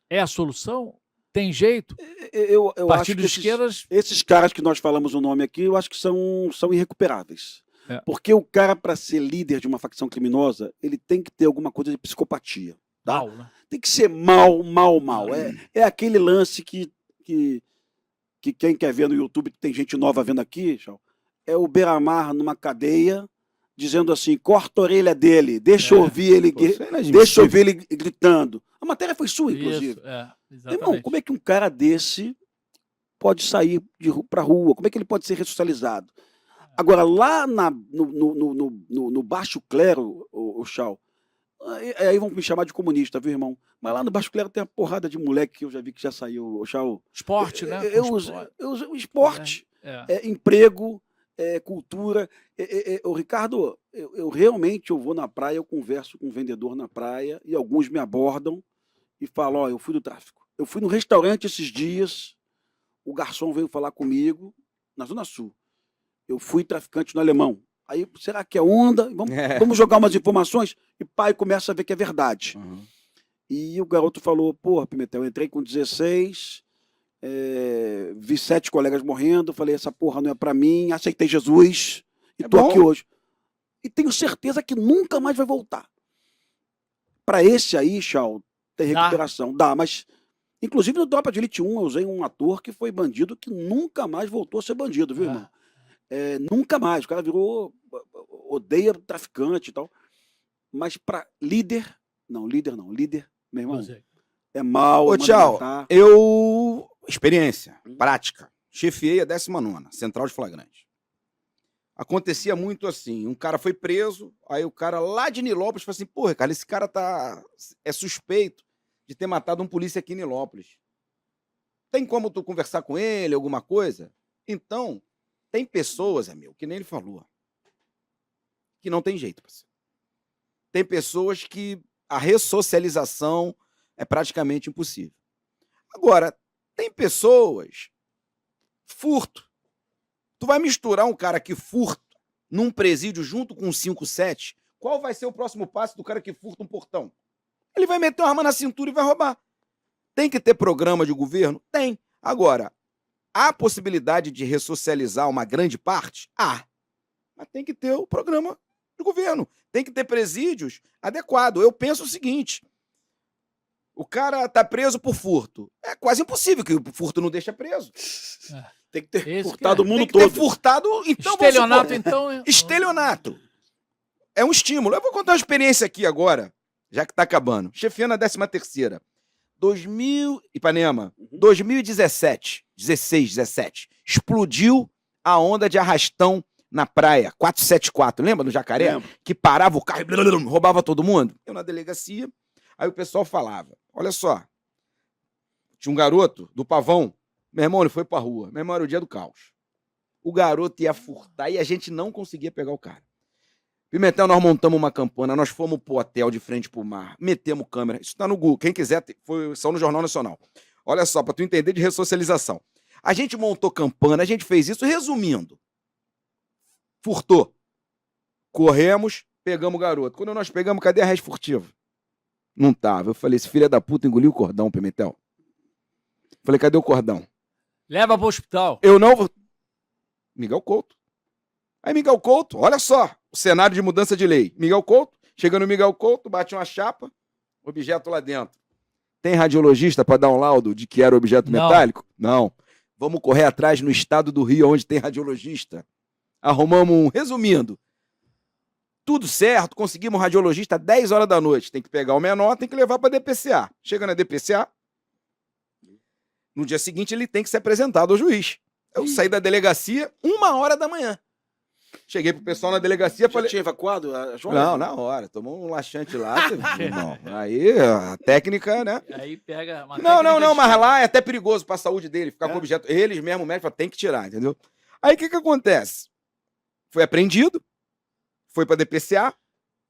É a solução? Tem jeito? Eu Partido acho de esquerdas... esses caras que nós falamos o nome aqui, eu acho que são irrecuperáveis. Porque o cara, para ser líder de uma facção criminosa, ele tem que ter alguma coisa de psicopatia. Tá? Mal, né? Tem que ser mal. É aquele lance que quem quer ver no YouTube, que tem gente nova vendo aqui, é o Beira-Mar numa cadeia, dizendo assim, corta a orelha dele, deixa eu ouvir ele gritando. A matéria foi sua, inclusive. Irmão, como é que um cara desse pode sair pra rua? Como é que ele pode ser ressocializado? Agora, lá no baixo clero, o Chau, aí vão me chamar de comunista, viu, irmão? Mas lá no baixo clero tem uma porrada de moleque que eu já vi que já saiu, o Chau. Esporte, né? Esporte, emprego, cultura. O Ricardo, eu realmente vou na praia, eu converso com um vendedor na praia e alguns me abordam e falam, eu fui do tráfico. Eu fui no restaurante esses dias, o garçom veio falar comigo, na Zona Sul. Eu fui traficante no Alemão. Aí, será que é onda? Vamos jogar umas informações? E pai começa a ver que é verdade. E o garoto falou, porra, Pimentel, eu entrei com 16, vi 7 colegas morrendo, falei, essa porra não é pra mim, aceitei Jesus e tô aqui hoje. E tenho certeza que nunca mais vai voltar. Pra esse aí, Chau, tem recuperação. Dá, mas... Inclusive no Tropa de Elite 1 eu usei um ator que foi bandido que nunca mais voltou a ser bandido, viu, irmão? Nunca mais. O cara virou... Odeia traficante e tal. Mas pra líder... Não, líder, meu irmão, é mal. Ô, tchau. Experiência, prática. Chefiei a 19ª, Central de Flagrante. Acontecia muito assim, um cara foi preso, aí o cara lá de Nilópolis falou assim, porra, cara, esse cara é suspeito de ter matado um polícia aqui em Nilópolis. Tem como tu conversar com ele, alguma coisa? Então, tem pessoas, que nem ele falou, que não tem jeito, parceiro. Tem pessoas que a ressocialização é praticamente impossível. Agora, tem pessoas... Furto. Tu vai misturar um cara que furta num presídio junto com um 5-7, qual vai ser o próximo passo do cara que furta um portão? Ele vai meter uma arma na cintura e vai roubar. Tem que ter programa de governo? Tem. Agora, Há possibilidade de ressocializar uma grande parte? Há. Mas tem que ter o programa do governo. Tem que ter presídios adequados. Eu penso o seguinte: o cara tá preso por furto. É quase impossível que o furto não deixa preso. Tem que ter Esse furtado o Tem mundo que ter todo. furtado, então Estelionato, vamos supor, então. estelionato. É um estímulo. Eu vou contar uma experiência aqui agora, já que tá acabando. Chefiando a 13ª. 2000, Ipanema, 2017, 16, 17. Explodiu a onda de arrastão na praia, 474. Lembra do Jacaré? Lembro. Que parava o carro e roubava todo mundo? Eu na delegacia, aí o pessoal falava, olha só, tinha um garoto do Pavão, meu irmão, ele foi pra rua, meu irmão, era o dia do caos. O garoto ia furtar e a gente não conseguia pegar o cara. Pimentel, nós montamos uma campana, nós fomos pro hotel de frente pro mar, metemos câmera, isso tá no Google, quem quiser, saiu no Jornal Nacional. Olha só, pra tu entender de ressocialização. A gente montou campana, a gente fez isso, resumindo. Furtou. Corremos, pegamos o garoto. Quando nós pegamos, cadê a res furtiva? Não tava. Eu falei, esse filho da puta engoliu o cordão, Pimentel. Falei, cadê o cordão? Leva pro hospital. Eu não vou... Miguel Couto. Aí Miguel Couto, olha só, o cenário de mudança de lei. Miguel Couto, chega no Miguel Couto, bate uma chapa, objeto lá dentro. Tem radiologista para dar um laudo de que era objeto Não. metálico? Não. Vamos correr atrás no estado do Rio, onde tem radiologista. Arrumamos um... Resumindo, tudo certo, conseguimos um radiologista 10 horas da noite. Tem que pegar o menor, tem que levar para DPCA. Chega na DPCA, no dia seguinte ele tem que ser apresentado ao juiz. Eu saí da delegacia 1h da manhã. Cheguei pro pessoal na delegacia e Já falei... tinha evacuado a Joana? Não, na hora. Tomou um laxante lá. Não. Aí a técnica, né? Aí pega uma Não, técnica mas de- lá é até perigoso pra saúde dele, ficar É? com objeto. Eles mesmo, o médico fala, tem que tirar, entendeu? Aí o que acontece? Foi apreendido, foi pra DPCA,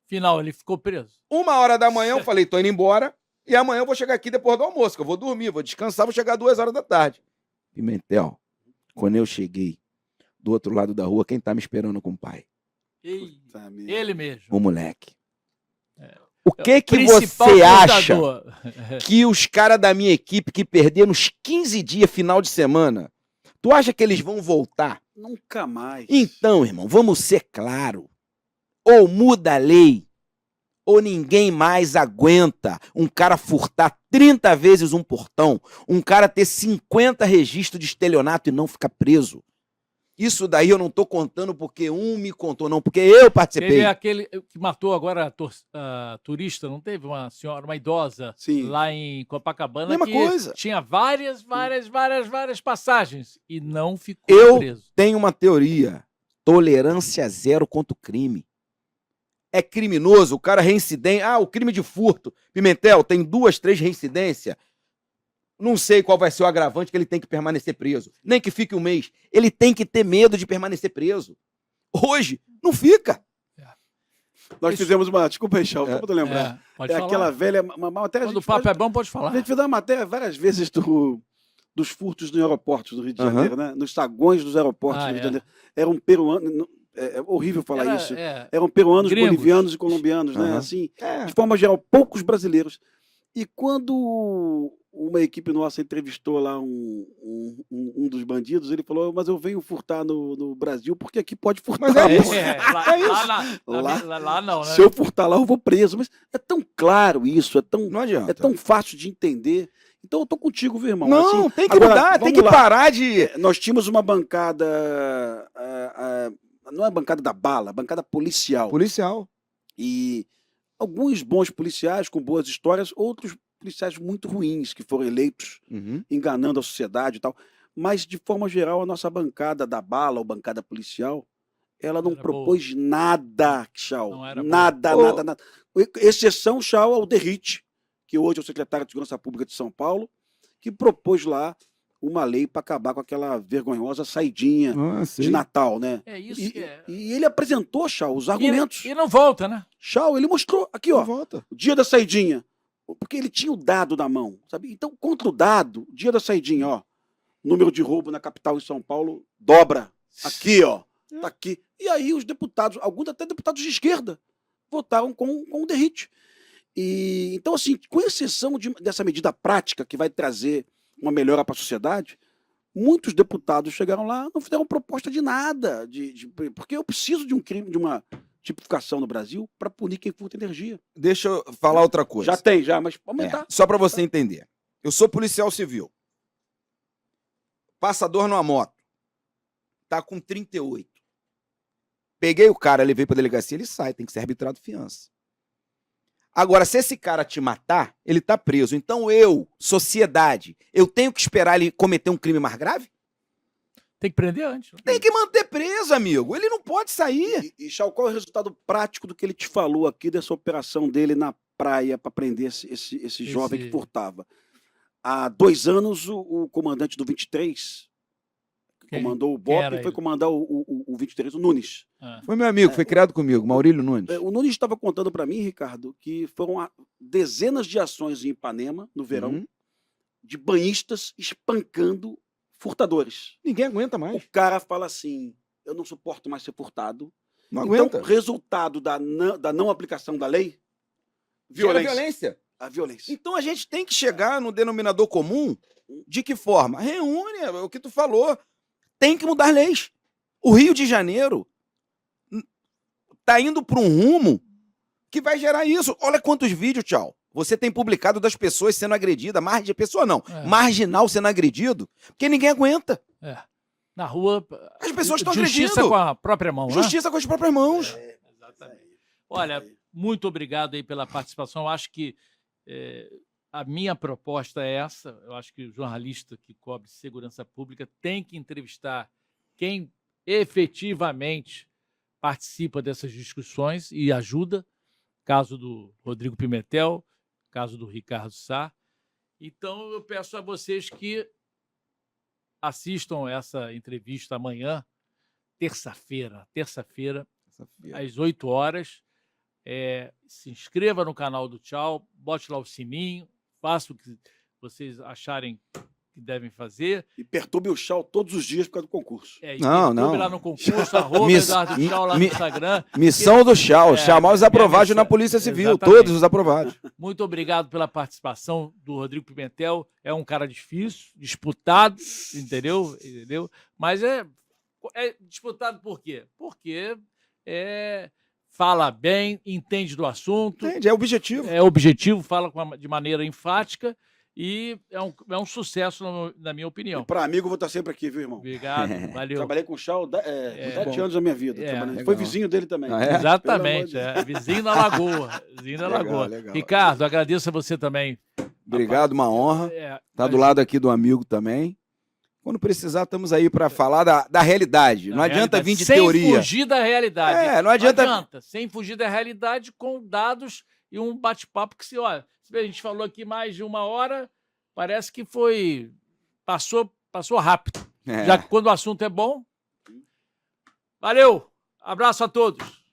Final, ele ficou preso. 1h da manhã eu falei, tô indo embora, e amanhã eu vou chegar aqui depois do almoço, que eu vou dormir, vou descansar, vou chegar 2h da tarde. Pimentel, quando eu cheguei do outro lado da rua, quem tá me esperando com o pai? Ei, Puta merda. ele mesmo. O moleque. O que É o que principal você acha lutador. que os caras da minha equipe que perderam uns 15 dias final de semana, tu acha que eles vão voltar? Nunca mais. Então, irmão, vamos ser claro. Ou muda a lei, ou ninguém mais aguenta um cara furtar 30 vezes um portão, um cara ter 50 registros de estelionato e não ficar preso. Isso daí eu não tô contando porque um me contou, não, porque eu participei. Teve aquele que matou agora a turista, não teve? Uma senhora, uma idosa, Sim. lá em Copacabana, Mesma que coisa. tinha várias passagens e não ficou Eu preso. tenho uma teoria. Tolerância zero contra o crime. É criminoso, o cara reincidente. Ah, o crime de furto. Pimentel, tem 2, 3 reincidências. Não sei qual vai ser o agravante que ele tem que permanecer preso. Nem que fique um mês. Ele tem que ter medo de permanecer preso. Hoje, não fica. Nós Isso- fizemos uma... Desculpa, Rechal, só pra eu lembrar. É, pode É falar. aquela velha... Uma matéria... Quando o papo é bom, pode A falar. gente fez uma matéria várias vezes dos furtos nos aeroportos do Rio de Aham. Janeiro, né? Nos saguões dos aeroportos Ah, do Rio de é. Janeiro. Eram peruanos... É horrível falar Era- isso. é, Eram peruanos, Gringos. bolivianos e colombianos, né? Aham. Assim, É. de forma geral, poucos brasileiros. E quando uma equipe nossa entrevistou lá um dos bandidos, ele falou, mas eu venho furtar no Brasil porque aqui pode furtar. Mas é pô. isso. lá, É isso. lá não, né? Se eu furtar lá, eu vou preso. Mas é tão claro isso, Não adianta. é tão fácil de entender. Então eu tô contigo, viu, irmão? Não, Assim, tem que agora, mudar, tem vamos que lá. parar de... Nós tínhamos uma bancada, não é a bancada da bala, a bancada policial. Policial. E alguns bons policiais com boas histórias, outros policiais muito ruins que foram eleitos Uhum. enganando a sociedade e tal. Mas, de forma geral, a nossa bancada da bala ou bancada policial, ela não Era propôs nada, Chau. Não era boa. Nada, Ô. nada, nada. Exceção, Chau, ao Derrite, que hoje é o secretário de Segurança Pública de São Paulo, que propôs lá uma lei para acabar com aquela vergonhosa saidinha Ah, de sei. Natal, né? É isso E, que é. e ele apresentou, Chau, os argumentos. E não volta, né? Chau, ele mostrou aqui, ó, Volta. o dia da saidinha. Porque ele tinha o dado na mão, sabe? Então, contra o dado, dia da saidinha, ó, número de roubo na capital em São Paulo dobra. Aqui, ó, tá aqui. E aí os deputados, alguns até deputados de esquerda, votaram com o Derrite. E, então, assim, com exceção dessa medida prática que vai trazer uma melhora para a sociedade, Muitos deputados chegaram lá, não fizeram proposta de nada, porque eu preciso de um crime, de uma tipificação no Brasil para punir quem furta energia. Deixa eu falar outra coisa. Já tem, mas aumentar. Só para você entender. Eu sou policial civil. Passador numa moto. Tá com 38. Peguei o cara, levei pra delegacia, ele sai, tem que ser arbitrado fiança. Agora, se esse cara te matar, ele tá preso. Então eu, sociedade, eu tenho que esperar ele cometer um crime mais grave? Tem que prender antes. Né? Tem que manter preso, amigo. Ele não pode sair. E Chau, qual é o resultado prático do que ele te falou aqui dessa operação dele na praia para prender esse jovem que furtava? Há 2 anos, o comandante do 23, que comandou o BOP, foi comandar o 23, o Nunes. Foi meu amigo, foi criado comigo, Maurílio Nunes. O Nunes estava contando para mim, Ricardo, que foram dezenas de ações em Ipanema, no verão, de banhistas espancando furtadores. Ninguém aguenta mais. O cara fala assim, eu não suporto mais ser furtado. Não aguenta. Então, resultado da não aplicação da lei, violência. A violência. Então a gente tem que chegar no denominador comum. De que forma? Reúne, é o que tu falou. Tem que mudar leis. O Rio de Janeiro tá indo para um rumo que vai gerar isso. Olha quantos vídeos, Tchau, você tem publicado das pessoas sendo agredidas, marginal sendo agredido, porque ninguém aguenta. Na rua, as pessoas estão agredindo. Justiça com a própria mão, Justiça com as próprias mãos. Exatamente. Olha, muito obrigado aí pela participação. Eu acho que a minha proposta é essa. Eu acho que o jornalista que cobre segurança pública tem que entrevistar quem efetivamente participa dessas discussões e ajuda. Caso do Rodrigo Pimentel, caso do Ricardo Sá. Então, eu peço a vocês que assistam essa entrevista amanhã, terça-feira, às 8 horas. Se inscreva no canal do Tchau, bote lá o sininho, faça o que vocês acharem que devem fazer. E perturbe o Chau todos os dias por causa do concurso. Não. Lá no concurso, @Eduardo Tchau lá no Instagram. Missão do Tchau, chamar os aprovados na Polícia Civil, exatamente. Todos os aprovados. Muito obrigado pela participação do Rodrigo Pimentel. É um cara difícil, disputado, entendeu? Mas é disputado por quê? Porque fala bem, entende do assunto. Entende, é objetivo. É objetivo, fala de maneira enfática e é um sucesso, na minha opinião. Para amigo, vou estar sempre aqui, viu, irmão? Obrigado, valeu. Trabalhei com o Chau 7 anos da minha vida. Foi vizinho dele também. Exatamente, vizinho da Lagoa. Legal. Ricardo, agradeço a você também. Obrigado, uma honra. Tá do lado aqui do amigo também. Quando precisar, estamos aí para falar da realidade. Não adianta vir de teoria. Sem fugir da realidade. Não adianta. Sem fugir da realidade com dados e um bate-papo que a gente falou aqui mais de 1 hora, parece que passou rápido. Já que quando o assunto é bom. Valeu, abraço a todos.